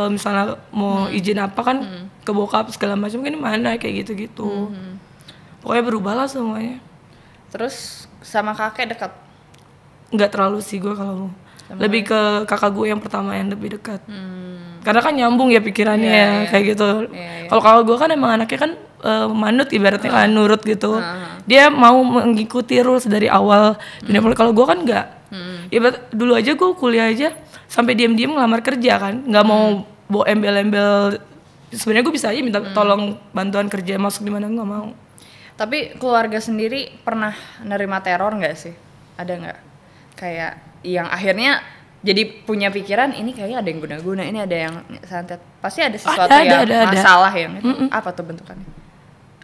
misalnya mau izin apa kan ke bokap segala macam kan mana kayak gitu. Pokoknya berubah lah semuanya. Terus sama kakek dekat? Nggak terlalu sih gue kalau lebih ke kakak gue yang pertama yang lebih dekat. Karena kan nyambung ya pikirannya kayak gitu. Kalau kakak gue kan emang anaknya kan manut ibaratnya kan nurut gitu. Dia mau mengikuti rules dari awal. Kalau gue kan enggak. Ibarat dulu aja gue kuliah aja sampai diam-diam ngelamar kerja kan, nggak mau bawa embel-embel. Sebenarnya gue bisa aja minta tolong bantuan kerja masuk di mana, nggak mau. Tapi keluarga sendiri pernah nerima teror nggak sih? Ada nggak? Kayak yang akhirnya jadi punya pikiran ini kayaknya ada yang guna-guna, ini ada yang santet. Pasti ada sesuatu ada, masalah yang itu. Apa tuh bentukannya?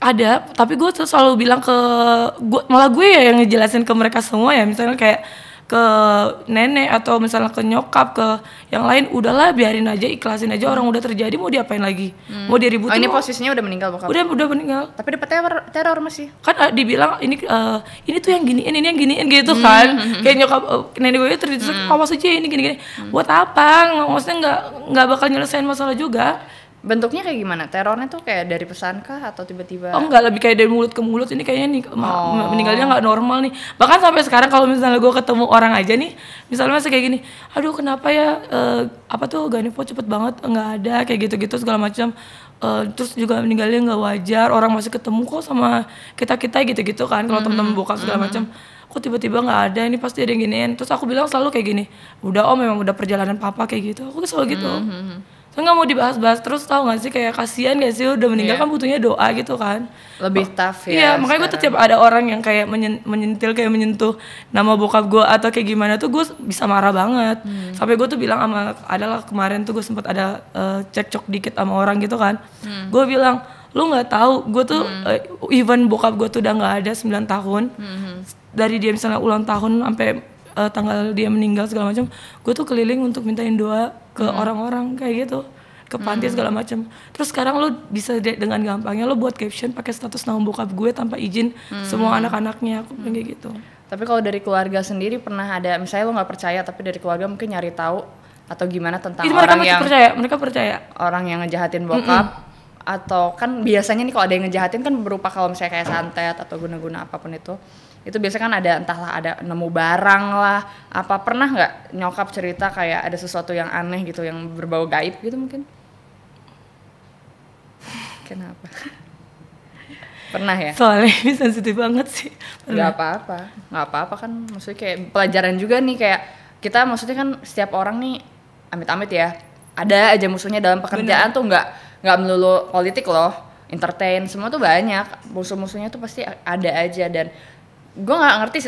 Ada, tapi gue tuh selalu bilang ke malah gue ya yang ngejelasin ke mereka semua ya, misalnya kayak ke nenek atau misalnya ke nyokap, ke yang lain, udahlah biarin aja, ikhlasin aja, orang udah terjadi mau diapain lagi, mau diributin. Ini posisinya udah meninggal bokap? Udah meninggal. Tapi dapat teror masih? Kan dibilang ini tuh yang giniin, ini yang giniin gitu kan. Kayak nyokap nenek gue terus awas aja ini gini-gini. Buat apa? Maksudnya nggak bakal nyelesain masalah juga. Bentuknya kayak gimana? Terornya tuh kayak dari pesan kah atau tiba-tiba? Oh enggak, lebih kayak dari mulut ke mulut. Ini kayaknya nih meninggalnya nggak normal nih. Bahkan sampai sekarang kalau misalnya gue ketemu orang aja nih, misalnya masih kayak gini, aduh kenapa ya apa tuh Ganevo cepet banget nggak ada kayak gitu-gitu segala macam. Terus juga meninggalnya nggak wajar. Orang masih ketemu kok sama kita gitu-gitu kan. Kalau temen-temen bokap segala macam, kok tiba-tiba nggak ada, ini pasti ada yang giniin. Terus aku bilang selalu kayak gini, udah memang udah perjalanan papa kayak gitu. Aku selalu gitu. Saya nggak mau dibahas-bahas terus, tahu nggak sih, kayak kasihan gak sih udah meninggal kan butuhnya doa gitu kan. Lebih tough ya. Iya, makanya gue setiap ada orang yang kayak menyentil kayak menyentuh nama bokap gue atau kayak gimana tuh gue bisa marah banget. Sampai gue tuh bilang adalah kemarin tuh gue sempat ada cekcok dikit sama orang gitu kan. Gue bilang, lu nggak tahu gue tuh even bokap gue tuh udah nggak ada 9 tahun. Dari dia misalnya ulang tahun sampai tanggal dia meninggal segala macam, gue tuh keliling untuk mintain doa ke orang-orang kayak gitu, ke panti segala macam. Terus sekarang lo bisa dengan gampangnya lo buat caption pakai status nama bokap gue tanpa izin semua anak-anaknya, aku bilang kayak gitu. Tapi kalau dari keluarga sendiri pernah ada, misalnya lo nggak percaya tapi dari keluarga mungkin nyari tahu atau gimana tentang itu orang yang mereka percaya orang yang ngejahatin bokap, atau kan biasanya nih kalau ada yang ngejahatin kan berupa kalau misalnya kayak santet atau guna-guna apapun itu biasanya kan ada, entahlah ada nemu barang lah, apa pernah nggak nyokap cerita kayak ada sesuatu yang aneh gitu yang berbau gaib gitu mungkin? Kenapa? Pernah ya? Soalnya ini sensitif banget sih. Nggak apa-apa kan, maksudnya kayak pelajaran juga nih, kayak kita maksudnya kan setiap orang nih amit-amit ya, ada aja musuhnya dalam pekerjaan. Tuh nggak melulu politik loh, entertain semua tuh banyak, musuh-musuhnya tuh pasti ada aja. Dan gue nggak ngerti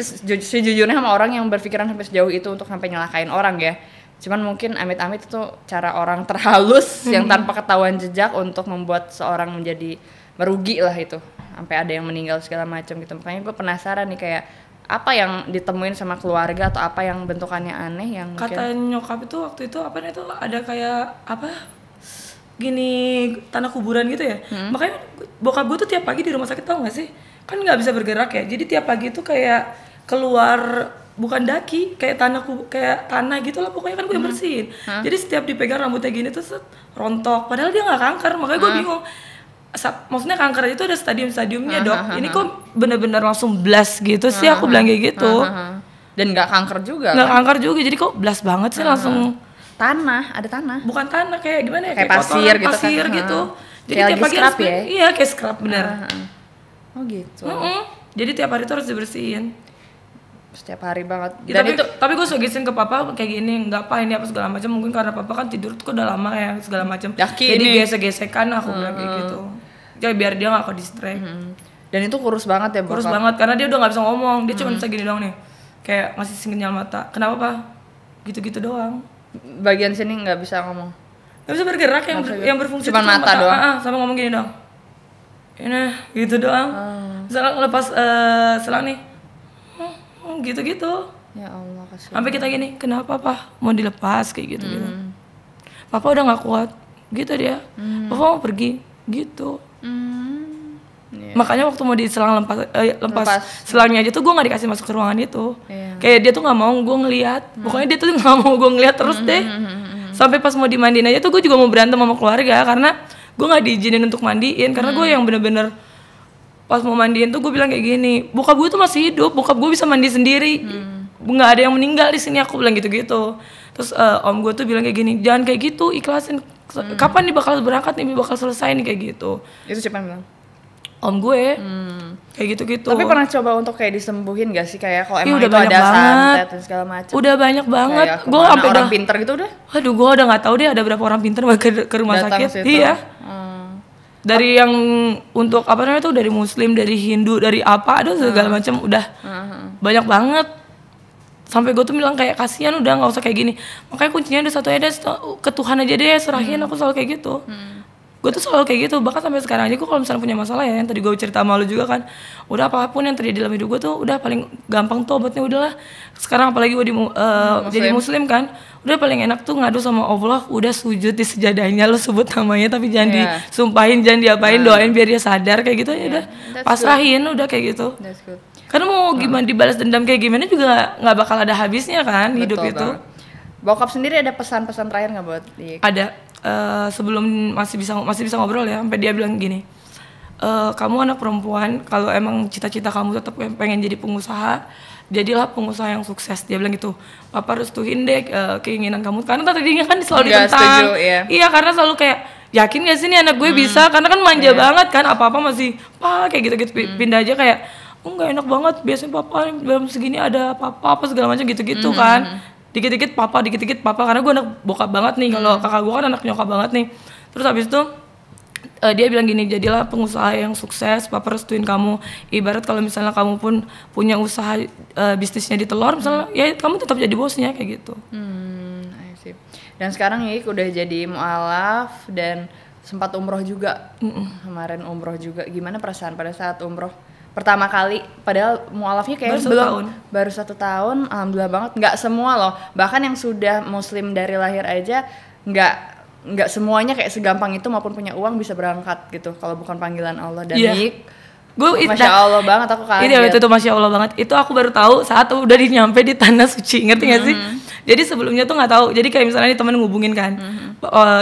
sejujurnya sama orang yang berpikiran sampai sejauh itu untuk sampai nyelakain orang ya. Cuman mungkin amit-amit itu cara orang terhalus yang tanpa ketahuan jejak untuk membuat seorang menjadi merugi lah itu, sampai ada yang meninggal segala macam gitu. Makanya gue penasaran nih kayak apa yang ditemuin sama keluarga atau apa yang bentukannya aneh yang kata nyokap itu waktu itu apa itu ada kayak apa gini tanah kuburan gitu ya. Makanya bokap gue tuh tiap pagi di rumah sakit, tau gak sih, kan nggak bisa bergerak ya, jadi tiap pagi tuh kayak keluar bukan daki, kayak tanah gitu lah pokoknya, kan gue bersihin. Jadi setiap dipegang rambutnya gini tuh rontok, padahal dia nggak kanker. Makanya gue bingung, maksudnya kanker itu ada stadium-stadiumnya dok, ini kok bener-bener langsung blast gitu sih, aku bilang kayak gitu. Dan nggak kanker juga nggak kanker juga, jadi kok blast banget sih langsung. Ada tanah, bukan tanah, kayak gimana ya, kayak pasir kotoran, gitu. Jadi kayak tiap pagi scrub ya? Iya kayak scrub bener. Oh gitu. Jadi tiap hari tuh harus dibersihin. Setiap hari banget. Ya, tapi gue suggestin ke papa kayak gini, nggak apa ini apa segala macam, mungkin karena papa kan tidur tuh udah lama ya segala macam. Jadi gesek-gesekan aku bilang kayak gitu. Jadi biar dia nggak ke distract. Dan itu kurus banget ya bokap? Kurus banget karena dia udah nggak bisa ngomong, dia cuma bisa gini doang nih, kayak masih sinyal mata. Kenapa pak? Gitu-gitu doang. Bagian sini nggak bisa ngomong? Nggak bisa bergerak, yang berfungsi cuma mata doang. Sama ngomong gini doang. Ini gitu doang. Misalnya lepas selang nih, gitu-gitu. Ya Allah, kasihan. Sampai kita gini, kenapa pak mau dilepas kayak gitu. Papa udah nggak kuat gitu dia. Papa mau pergi gitu. Makanya waktu mau diselang lepas selangnya aja tuh gue nggak dikasih masuk ke ruangan itu. Kayak dia tuh nggak mau gue ngelihat. Pokoknya dia tuh nggak mau gue ngelihat terus deh. Sampai pas mau dimandiin aja tuh gue juga mau berantem sama keluarga karena gue nggak diizinin untuk mandiin, karena gue yang bener-bener pas mau mandiin tuh gue bilang kayak gini, bokap gue tuh masih hidup, bokap gue bisa mandi sendiri. nggak ada yang meninggal di sini, aku bilang gitu-gitu. Terus om gue tuh bilang kayak gini, jangan kayak gitu, ikhlasin. Kapan nih bakal berangkat nih, bakal selesai nih kayak gitu. Itu siapa yang bilang? Om gue. Kayak gitu-gitu. Tapi pernah coba untuk kayak disembuhin gak sih, kayak kalau emang udah itu banyak ada banget. santet dan segala macam? Udah banyak banget. Gue sampai orang pinter gitu udah. Aduh, gue udah nggak tahu deh ada berapa orang pinter ke rumah Datang sakit. situ. Iya. Dari yang untuk apa namanya tuh, dari Muslim, dari Hindu, dari apa, ada segala macam udah banyak banget. Sampai gue tuh bilang kayak kasihan, udah nggak usah kayak gini. Makanya kuncinya ada satu, ada ke Tuhan aja deh, serahin. Aku selalu kayak gitu. Gue tuh selalu kayak gitu, bahkan sampai sekarang aja gue kalau misalnya punya masalah ya, yang tadi gue cerita sama lu juga kan, udah apapun yang terjadi dalam hidup gue tuh udah paling gampang tuh obatnya, udahlah. Sekarang apalagi gue jadi muslim kan, udah paling enak tuh ngadu sama Allah, udah sujud di sejadahnya, lo sebut namanya tapi jangan disumpahin, jangan diapain, doain biar dia sadar kayak gitu, ya udah pasrahin, udah kayak gitu. Karena mau gimana dibalas dendam kayak gimana juga nggak bakal ada habisnya kan. Betul, hidup itu. Bokap sendiri ada pesan-pesan terakhir nggak buat dia? Ada. Sebelum masih bisa ngobrol ya, sampai dia bilang gini, kamu anak perempuan, kalau emang cita-cita kamu tetap pengen jadi pengusaha, jadilah pengusaha yang sukses. Dia bilang gitu. Papa restuin deh keinginan kamu, karena tadinya kan selalu ditentang. Iya, karena selalu kayak, yakin gak sih nih anak gue bisa, karena kan manja banget kan, apa-apa masih kayak gitu-gitu, pindah aja kayak, nggak enak banget, biasanya papa dalam segini ada apa segala macam gitu-gitu kan. Dikit-dikit papa, karena gue anak bokap banget nih, kalau kakak gue kan anak nyokap banget nih. Terus habis itu dia bilang gini, jadilah pengusaha yang sukses, papa restuin kamu. Ibarat kalau misalnya kamu pun punya usaha bisnisnya di telur misalnya, ya kamu tetap jadi bosnya kayak gitu. I see. Dan sekarang Yik udah jadi mualaf dan sempat umroh juga. Kemarin umroh juga. Gimana perasaan pada saat umroh pertama kali? Padahal mualafnya kayak baru 1 tahun. Alhamdulillah banget. Nggak semua loh, bahkan yang sudah muslim dari lahir aja nggak semuanya kayak segampang itu, maupun punya uang bisa berangkat gitu kalau bukan panggilan Allah. Dan Masya Allah banget, aku kaget. Itu Masya Allah banget. Itu aku baru tahu saat udah nyampe di tanah suci, ngerti nggak sih? Jadi sebelumnya tuh nggak tahu. Jadi kayak misalnya temen ngubungin kan,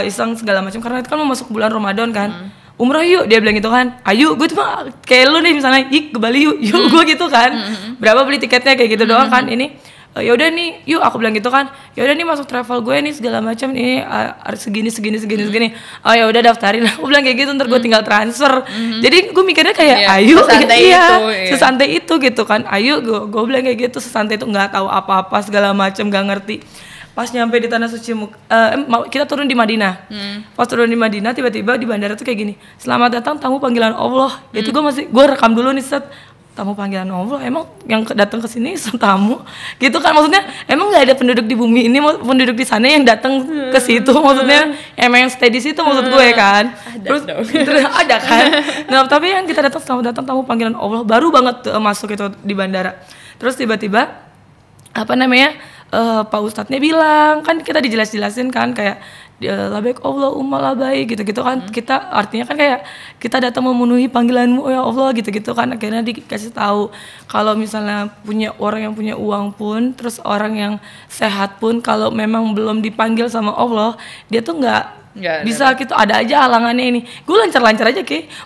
iseng segala macam, karena itu kan mau masuk bulan Ramadan kan. Umroh yuk, dia bilang gitu kan. Ayo, gue tuh kayak lu nih misalnya, ke Bali yuk gue gitu kan. Berapa beli tiketnya kayak gitu doang kan. Ini ya udah nih, yuk aku bilang gitu kan. Ya udah nih masuk travel gue nih segala macam nih, segini. Oh ya udah daftarin. Aku bilang kayak gitu, ntar gue tinggal transfer. Jadi gue mikirnya kayak ayo, sesantai itu gitu kan. Ayo, gue bilang kayak gitu, sesantai itu, nggak tahu apa-apa segala macam, nggak ngerti. Pas nyampe di tanah suci, kita turun di Madinah. Pas turun di Madinah, tiba-tiba di bandara tuh kayak gini, selamat datang tamu panggilan Allah. Itu gue rekam dulu nih, set, tamu panggilan Allah, emang yang datang ke sini tamu gitu kan. Maksudnya emang nggak ada penduduk di bumi ini, penduduk di sana yang datang ke situ, maksudnya emang yang stay di situ, maksud gue kan. Terus ada kan. Nah, tapi yang kita datang, selamat datang tamu panggilan Allah, baru banget masuk itu di bandara. Terus tiba-tiba Pak Ustadznya bilang, kan kita dijelasin kan kayak labaik Allahumma labaik gitu-gitu kan. Kita artinya kan kayak kita datang memenuhi panggilanmu ya Allah gitu-gitu kan. Akhirnya dikasih tahu kalau misalnya orang yang punya uang pun, terus orang yang sehat pun, kalau memang belum dipanggil sama Allah, dia tuh nggak bisa gitu, ada aja halangannya ini. Gue lancar-lancar aja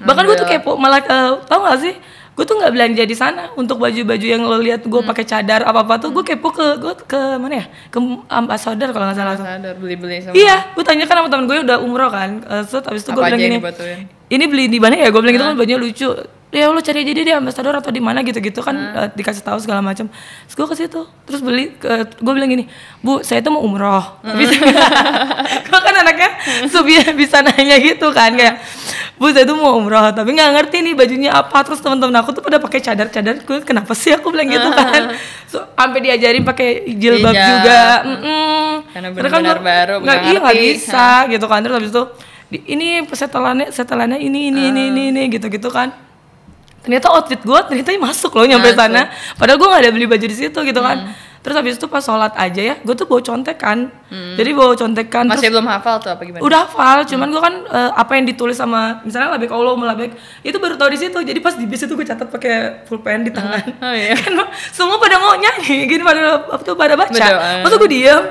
bahkan gue tuh kepo, malah tau gak sih, gue tuh nggak belanja di sana untuk baju-baju yang lo lihat gue pakai cadar apa tuh. Gue kepo ke mana ya, ke Ambassador kalau nggak salah. Beli sama. Iya, gue tanya kan sama temen gue udah umroh kan. Terus abis itu gue bilang gini, ini beli di mana ya? Gue bilang gitu kan, bajunya lucu. Ya lo cari aja deh Ambassador atau di mana gitu kan. Dikasih tahu segala macam. Terus gue ke situ, terus beli. Gue bilang gini, Bu, saya tuh mau umroh. Gue kan anaknya bisa nanya gitu kan, kayak, Bu, saya tuh mau umroh tapi nggak ngerti nih bajunya apa. Terus teman-teman aku tuh pada pakai cadar-cadar, gue kenapa sih, aku bilang gitu kan. Sampai diajarin pakai jilbab juga. Karena benar-benar baru nggak bisa gitu kan. Terus habis itu ini setelannya ini gitu kan. Ternyata outfit gue ternyata masuk loh nyampe sana. Padahal gue nggak ada beli baju di situ gitu kan. Terus habis itu pas sholat aja ya, gue tuh bawa contek kan. Jadi bawa contekan. Masih terus belum hafal tuh apa gimana? udah hafal, cuman gue kan apa yang ditulis sama misalnya labek Allah melabek itu baru tahu di situ. Jadi pas di bis itu gue catat pakai pulpen di tangan. Oh iya. Kan semua pada mau nyanyi, gini pada baca. Berdoa. Masa gue diam?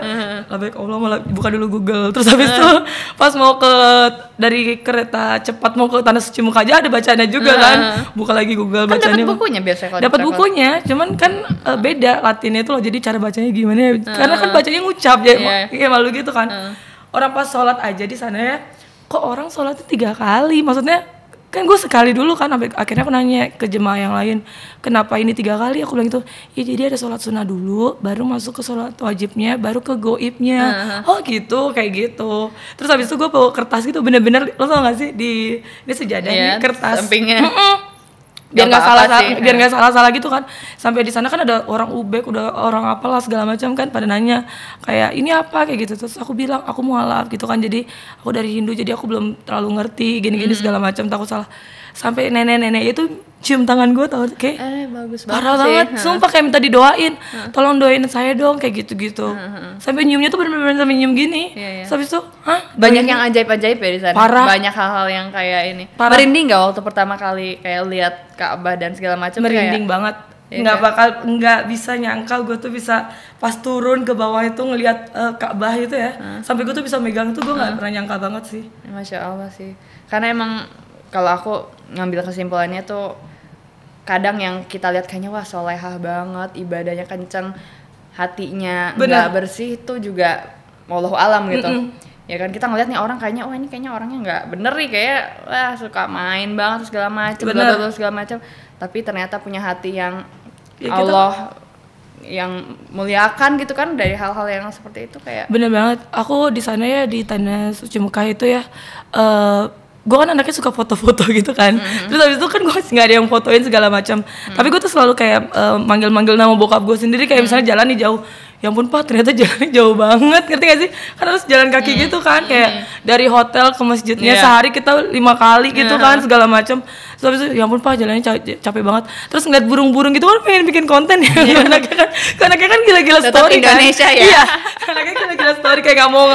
Labek Allah buka dulu Google. Terus habis itu pas mau ke dari kereta cepat mau ke Tanah Suci Muka aja ada bacanya juga kan. Buka lagi Google Kan bacanya. dapat bukunya biasanya kalau Dapat di travel. bukunya, cuman kan beda Latinnya itu loh. Jadi cara bacanya gimana ya? Karena kan bacanya ngucap ya, Iya. malu gitu kan. Orang pas sholat aja di sana ya, kok orang sholatnya 3 kali? Maksudnya kan gue sekali dulu kan, akhirnya aku nanya ke jemaah yang lain, kenapa ini 3 kali? Aku bilang gitu, ya jadi ada sholat sunnah dulu, baru masuk ke sholat wajibnya, baru ke goibnya. Oh gitu, kayak gitu. Terus habis itu gue bawa kertas gitu, bener-bener lo tau gak sih di sejadah Iya, ini kertas. sampingnya. Biar Gak nggak apa-apa salah, sih. biar nggak salah-salah gitu kan. Sampai di sana kan ada orang ubek, udah orang apalah segala macam kan, pada nanya kayak ini apa kayak gitu. Terus aku bilang aku mualaf gitu kan, jadi aku dari Hindu jadi aku belum terlalu ngerti gini-gini segala macam, takut salah. Sampai nenek-nenek itu cium tangan gue tau kayak Bagus banget parah sih. banget, sumpah kayak minta didoain, tolong doain saya dong kayak gitu-gitu. Sampai nyiumnya tuh bener-bener sampai nyium gini. Iya. Terus habis itu, hah? Banyak yang ajaib-ajaib ya di sana. Parah. Banyak hal-hal yang kayak ini. Parah. Merinding nggak waktu pertama kali kayak lihat Ka'bah dan segala macam? Merinding banget. Iya Nggak bisa nyangka gue tuh bisa pas turun ke bawah itu ngelihat Ka'bah itu ya. Sampai gue tuh bisa megang itu, gue nggak pernah nyangka banget sih. Masya Allah sih. Karena emang kalau aku ngambil kesimpulannya tuh kadang yang kita lihat kayaknya wah solehah banget, ibadahnya kenceng, hatinya nggak bersih itu juga wallahu alam gitu. Ya kan kita ngeliat nih orang kayaknya ini kayaknya orangnya nggak bener nih, kayak wah suka main banget segala macam, segala macam. Tapi ternyata punya hati yang Ya, Allah yang muliakan gitu kan, dari hal-hal yang seperti itu kayak. Bener banget. Aku di sana ya di Tanah Suci Mekah itu ya. Gue kan anaknya suka foto-foto gitu kan. Terus habis itu kan gue nggak ada yang fotoin segala macam. Tapi gue tuh selalu kayak manggil-manggil nama bokap gue sendiri, kayak misalnya jalan nih jauh. Ya ampun Pak, ternyata jalannya jauh banget, ngerti gak sih? Kan harus jalan kaki gitu kan, kayak dari hotel ke masjidnya sehari kita 5 kali gitu kan, segala macam. Terus habis itu, ya ampun Pak, jalannya capek banget. Terus ngeliat burung-burung gitu kan pengen bikin konten ya. Anaknya kan gila-gila Tetap story Indonesia kan. ya. Iya, anaknya gila-gila story kayak gak mau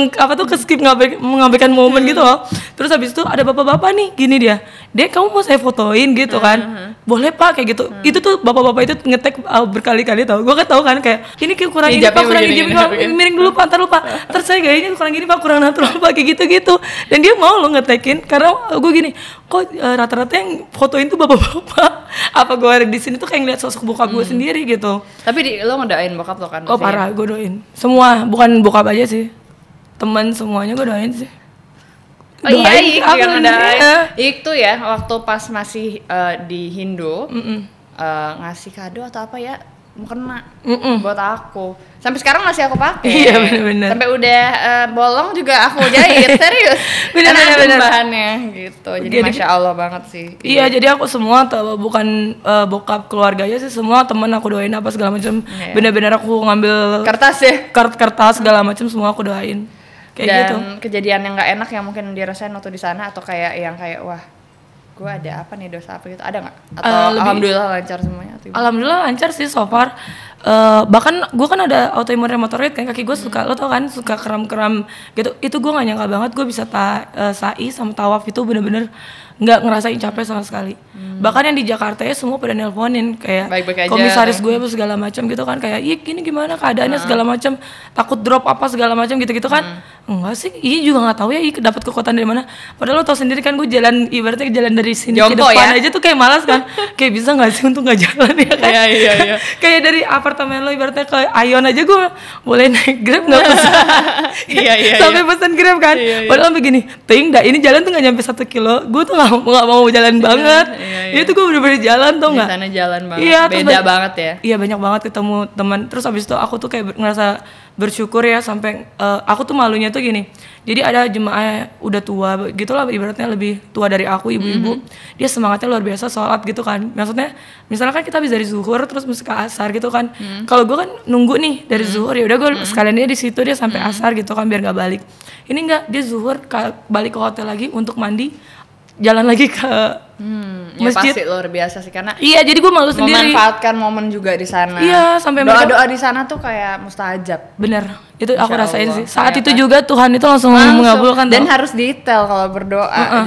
apa tuh ke-skip mengabaikan momen gitu loh. Terus habis itu ada bapak-bapak nih, gini dia. Dek, kamu mau saya fotoin gitu kan? Boleh Pak, kayak gitu. Itu tuh bapak-bapak itu ngetek berkali-kali tau. Gue kan tau kan kayak ini kurang ini Pak, kurang ini Pak, miring dulu Pak, ntar lupa. Terus saya gayanya kurang gini Pak, kurang natural Pak, kayak gitu-gitu. Dan dia mau lo ngetekin karena gue gini, kok rata-rata yang fotoin tuh bapak-bapak. Apa gue ada di sini tuh kayak ngeliat sosok bokap gue sendiri gitu. Tapi lo ngedoain bokap lo kan? Oh pasti parah, ya? gue doain. Semua, bukan bokap aja sih. Teman semuanya gue doain sih. Oh iya, Doain, yang aku ada bener-bener. itu ya waktu pas masih di Hindu ngasih kado atau apa ya, mukena buat aku. Sampai sekarang masih aku pakai. Iya, bener-bener. Sampai udah bolong juga aku jahit, serius. Bener-bener. Enak bahannya gitu. Jadi masya Allah banget sih. Iya, jadi aku semua bukan bokap keluarganya sih, semua temen aku doain apa segala macam. Iya. Bener-bener aku ngambil Kertas ya. kertas segala macam semua aku doain. Kayak Dan gitu. kejadian yang nggak enak yang mungkin dirasain waktu di sana, atau kayak yang kayak wah gue ada apa nih, dosa apa gitu, ada nggak? Atau alhamdulillah lancar semuanya? Atau gimana? Alhamdulillah lancar sih so far. Bahkan gue kan ada autoimun rheumatoid kan, kaki gue suka, lo tau kan, suka kram-kram gitu. Itu gue gak nyangka banget gue bisa sa'i sama tawaf itu bener-bener nggak ngerasain capek sama sekali. Bahkan yang di Jakarta ya semua pada nelponin kayak Baik-baik aja, komisaris gue apa segala macam gitu kan, kayak iya gini gimana keadaannya segala macam, takut drop apa segala macam gitu-gitu kan. Enggak sih, iya juga nggak tahu ya dapat kekuatan dari mana. Padahal lo tau sendiri kan gue jalan, ibaratnya jalan dari sini Jompo ke depan ya? aja tuh kayak malas kan. Kayak bisa nggak sih untuk nggak jalan ya kan? Iya. Kayak dari apartemen lo ibaratnya ke Ion aja gue boleh naik Grab nggak pesan. Iya. Sampai pesan Grab kan. Padahal begini, ting dah ini jalan tuh nggak nyampe 1 kilo. Gue tuh nggak mau jalan banget. Iya. Itu gue bener-bener jalan tuh Di nggak. sana jalan banget. Iya, terus beda banget ya. Iya banyak banget ketemu teman. Terus abis itu aku tuh kayak ngerasa bersyukur ya, sampai aku tuh malunya tuh gini. Jadi ada jemaah udah tua gitu lah, ibaratnya lebih tua dari aku, ibu-ibu. Dia semangatnya luar biasa sholat gitu kan. Maksudnya misalnya kan kita habis dari zuhur terus mesti ke asar gitu kan. Kalau gue kan nunggu nih dari zuhur, ya udah gue sekalian dia di situ, dia sampai asar gitu kan biar nggak balik. Ini enggak, dia zuhur balik ke hotel lagi untuk mandi. jalan lagi ke Ya masjid. pasti luar biasa sih karena Iya, jadi gue malu sendiri. memanfaatkan momen juga di sana. Iya, sampai doa-doa di sana tuh kayak mustajab. Bener, itu aku Insya rasain Allah, sih. Saat ternyata. itu juga Tuhan itu langsung mengabulkan. Dan tau. harus detail kalau berdoa.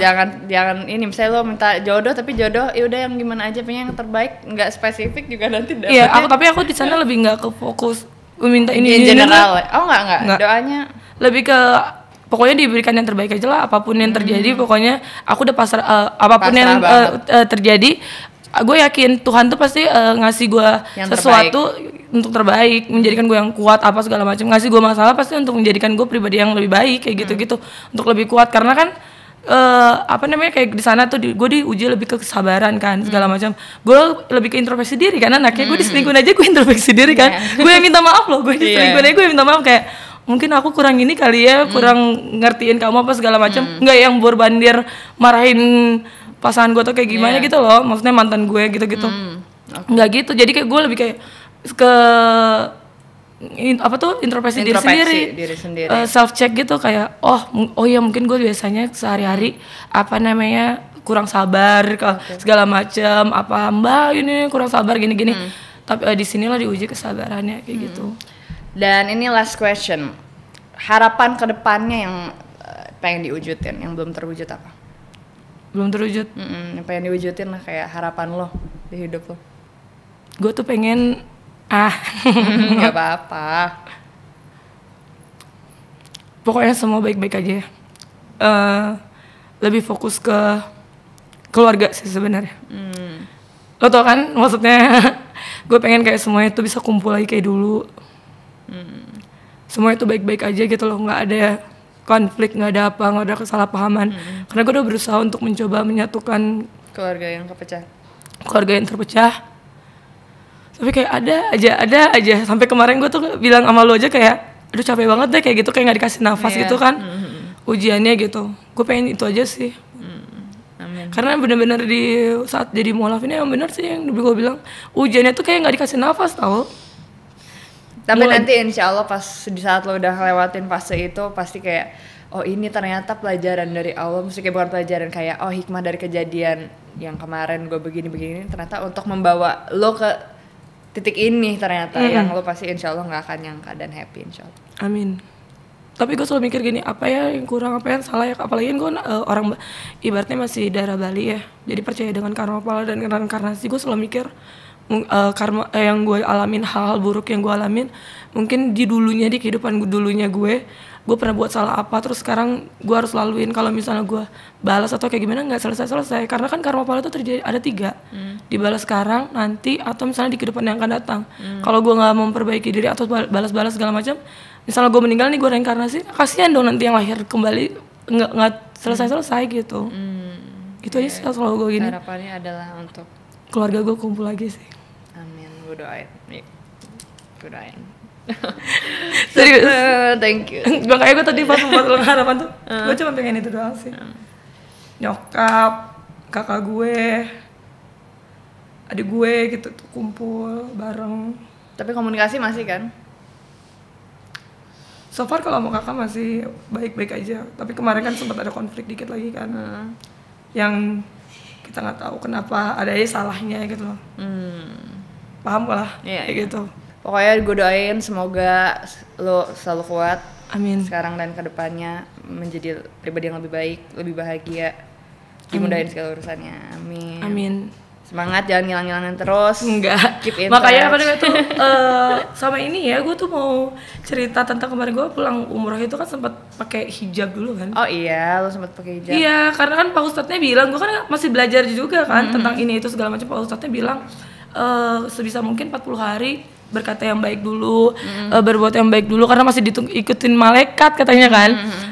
Jangan ini misalnya lo minta jodoh tapi jodoh ya udah yang gimana aja, pengen yang terbaik, nggak spesifik juga nanti dapetnya. Iya, aku di sana lebih nggak ke fokus minta ini in general. Oh enggak. Doanya lebih ke pokoknya diberikan yang terbaik aja lah, apapun yang terjadi pokoknya aku udah pasrah, apapun Pasrah yang banget. terjadi gue yakin Tuhan tuh pasti ngasih gue sesuatu untuk terbaik, menjadikan gue yang kuat apa segala macam, ngasih gue masalah pasti untuk menjadikan gue pribadi yang lebih baik kayak gitu-gitu, untuk lebih kuat karena kan kayak di sana tuh gue diuji lebih ke kesabaran kan segala macam, gue lebih ke introspeksi diri kan anaknya, gue diselingkuhin aja gue introspeksi diri kan, gue yang minta maaf loh, gue diselingkuhin aja gue yang minta maaf kayak mungkin aku kurang ini kali ya, kurang ngertiin kamu apa segala macam, nggak yang borbandir marahin pasangan gue tuh kayak gimana gitu loh, maksudnya mantan gue gitu-gitu, nggak gitu, jadi kayak gue lebih kayak ke introspeksi diri sendiri. Self check gitu kayak oh ya mungkin gue biasanya sehari-hari kurang sabar segala macam, apa mbak ini kurang sabar gini-gini, tapi di sinilah diuji kesabarannya kayak gitu. Dan ini last question, harapan kedepannya yang pengen diwujudin, yang belum terwujud apa? Belum terwujud. Yang pengen diwujudin lah, kayak harapan lo di hidup lo. Gue tuh pengen nggak apa-apa. Pokoknya semua baik-baik aja ya. Lebih fokus ke keluarga sih sebenarnya. Lo tau kan maksudnya gue pengen kayak semuanya tuh bisa kumpul lagi kayak dulu. Semua itu baik-baik aja gitu loh, nggak ada konflik, nggak ada kesalahpahaman. Karena gue udah berusaha untuk mencoba menyatukan keluarga yang terpecah. Tapi kayak ada aja. Sampai kemarin gue tuh bilang sama lo aja kayak, aduh capek banget deh kayak gitu, kayak nggak dikasih nafas gitu kan, ujiannya gitu. Gue pengen itu aja sih. Amin. Karena benar-benar di saat jadi mualaf ini yang benar sih yang gue bilang, ujiannya tuh kayak nggak dikasih nafas tau. Tapi nanti insya Allah pas di saat lo udah lewatin fase itu pasti kayak oh ini ternyata pelajaran dari Allah, mesti kayak bukan pelajaran kayak oh hikmah dari kejadian yang kemarin gue begini ternyata untuk membawa lo ke titik ini ternyata yang lo pasti insya Allah nggak akan nyangka dan happy insya Allah. Amin. Tapi gue selalu mikir gini, apa ya yang kurang, apa yang salah ya, apalagi kan gue orang ibaratnya masih darah Bali ya, jadi percaya dengan karma pala dan reinkarnasi. Gue selalu mikir karma yang gue alamin, hal-hal buruk yang gue alamin mungkin di kehidupan dulunya gue pernah buat salah apa, terus sekarang gue harus laluin. Kalau misalnya gue balas atau kayak gimana nggak selesai, karena kan karma pala itu terjadi ada 3, dibalas sekarang, nanti, atau misalnya di kehidupan yang akan datang. Kalau gue nggak memperbaiki diri atau balas-balas segala macam, misalnya gue meninggal nih, gue reinkarnasi, kasihan dong nanti yang lahir kembali nggak selesai gitu. Itu aja sih selalu gue gini. Harapannya adalah untuk keluarga gue kumpul lagi sih. Amin, gue doain. Serius. Thank you. Makanya gue tadi pas membuat harapan tuh, gue cuma pengen itu doang sih. Nyokap, kakak gue, adik gue gitu tuh kumpul bareng. Tapi komunikasi masih kan? So far kalau sama kakak masih baik-baik aja. Tapi kemarin kan sempat ada konflik dikit lagi kan, yang kita nggak tahu kenapa ada aja salahnya gitu loh. Paham lah, kayak gitu. Pokoknya gue doain semoga lo selalu kuat. Amin. Sekarang dan kedepannya menjadi pribadi yang lebih baik, lebih bahagia, dimudahin segala urusannya. Amin. Amin. Semangat, jangan ngilang-ngilangin terus. Enggak. Makanya apa tuh sama ini ya, gue tuh mau cerita tentang kemarin gue pulang umroh itu kan sempat pakai hijab dulu kan. Oh iya, lo sempat pakai hijab. Iya, karena kan Pak Ustadznya bilang, gue kan masih belajar juga kan tentang ini itu segala macam. Pak Ustadznya bilang sebisa mungkin 40 hari berkata yang baik dulu, berbuat yang baik dulu, karena masih ikutin malaikat katanya kan.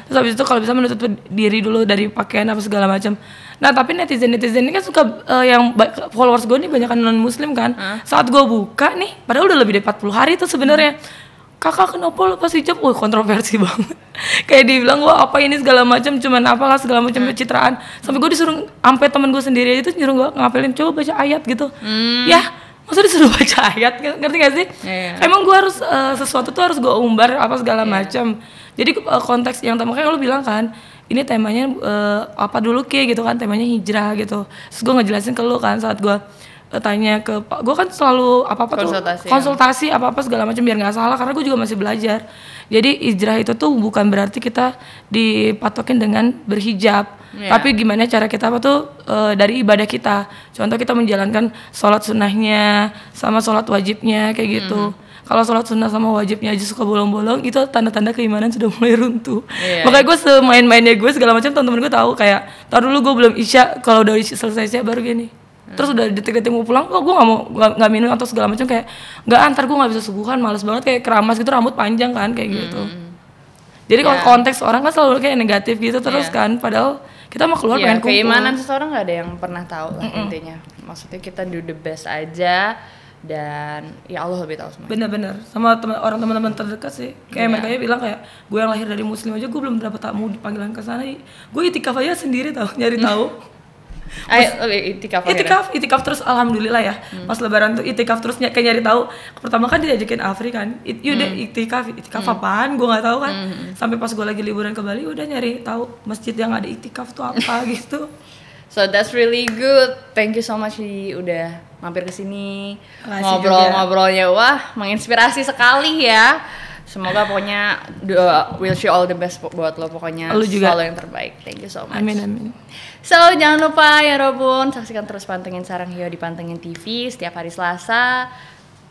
Terus habis itu kalau bisa menutup diri dulu dari pakaian apa segala macam. Nah tapi netizen ini kan suka yang followers gue nih banyak non muslim kan. Saat gue buka nih, padahal udah lebih dari 40 hari tuh sebenarnya. Kakak kenapa lepas hijab? Kontroversi banget. Kayak dibilang gue apa ini segala macam, cuman apalah segala macam pencitraan. Sampai gue disuruh, sampai teman gue sendiri itu nyuruh gue ngapelin, coba baca ayat gitu. Ya, masa disuruh baca ayat, ngerti gak sih? Emang gue harus sesuatu tuh harus gue umbar apa segala macam. Jadi konteks yang makanya lo bilang kan, ini temanya apa dulu Ki gitu kan, temanya hijrah gitu. Terus gue ngejelasin ke lu kan saat gue tanya ke Pak, gue kan selalu apa-apa konsultasi apa-apa segala macam biar nggak salah karena gue juga masih belajar. Jadi hijrah itu tuh bukan berarti kita dipatokin dengan berhijab, tapi gimana cara kita apa tuh dari ibadah kita. Contoh kita menjalankan sholat sunnahnya sama sholat wajibnya kayak gitu. Kalau sholat sunnah sama wajibnya aja suka bolong-bolong, itu tanda-tanda keimanan sudah mulai runtuh. Makanya gue semain-mainnya gue segala macam, teman-teman gue tahu kayak, tar dulu gue belum isya, kalau udah selesai isya baru gini. Terus udah detik-detik mau pulang, gue nggak minum atau segala macam kayak, nggak antar gue nggak bisa subuhan, malas banget kayak keramas gitu, rambut panjang kan kayak gitu. Jadi kalau konteks orang kan selalu kayak negatif gitu terus kan, padahal kita mau keluar pengen kumpul. Keimanan seseorang nggak ada yang pernah tahu lah intinya. Maksudnya kita do the best aja. Dan ya Allah lebih tahu semua. Bener-bener sama orang teman-teman terdekat sih kayak mereka bilang kayak gue yang lahir dari muslim aja gue belum dapat tamu panggilan ke sana, gue itikaf aja sendiri nyari tahu. Itikaf terus alhamdulillah ya pas lebaran tuh itikaf terus kayak nyari tahu. Pertama kan diajakin Afri kan, udah itikaf apaan gue nggak tahu kan, sampai pas gue lagi liburan ke Bali udah nyari tahu masjid yang ada itikaf tuh apa gitu. So that's really good. Thank you so much udah mampir ke sini. Ngobrol-ngobrolnya wah menginspirasi sekali ya. Semoga pokoknya wish you all the best buat lo, pokoknya selalu yang terbaik. Thank you so much. Amin. So jangan lupa ya Robun, saksikan terus Pantengin Sarang Hio di Pantengin TV setiap hari Selasa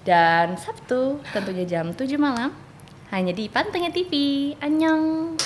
dan Sabtu tentunya jam 7 malam hanya di Pantengin TV. Annyeong.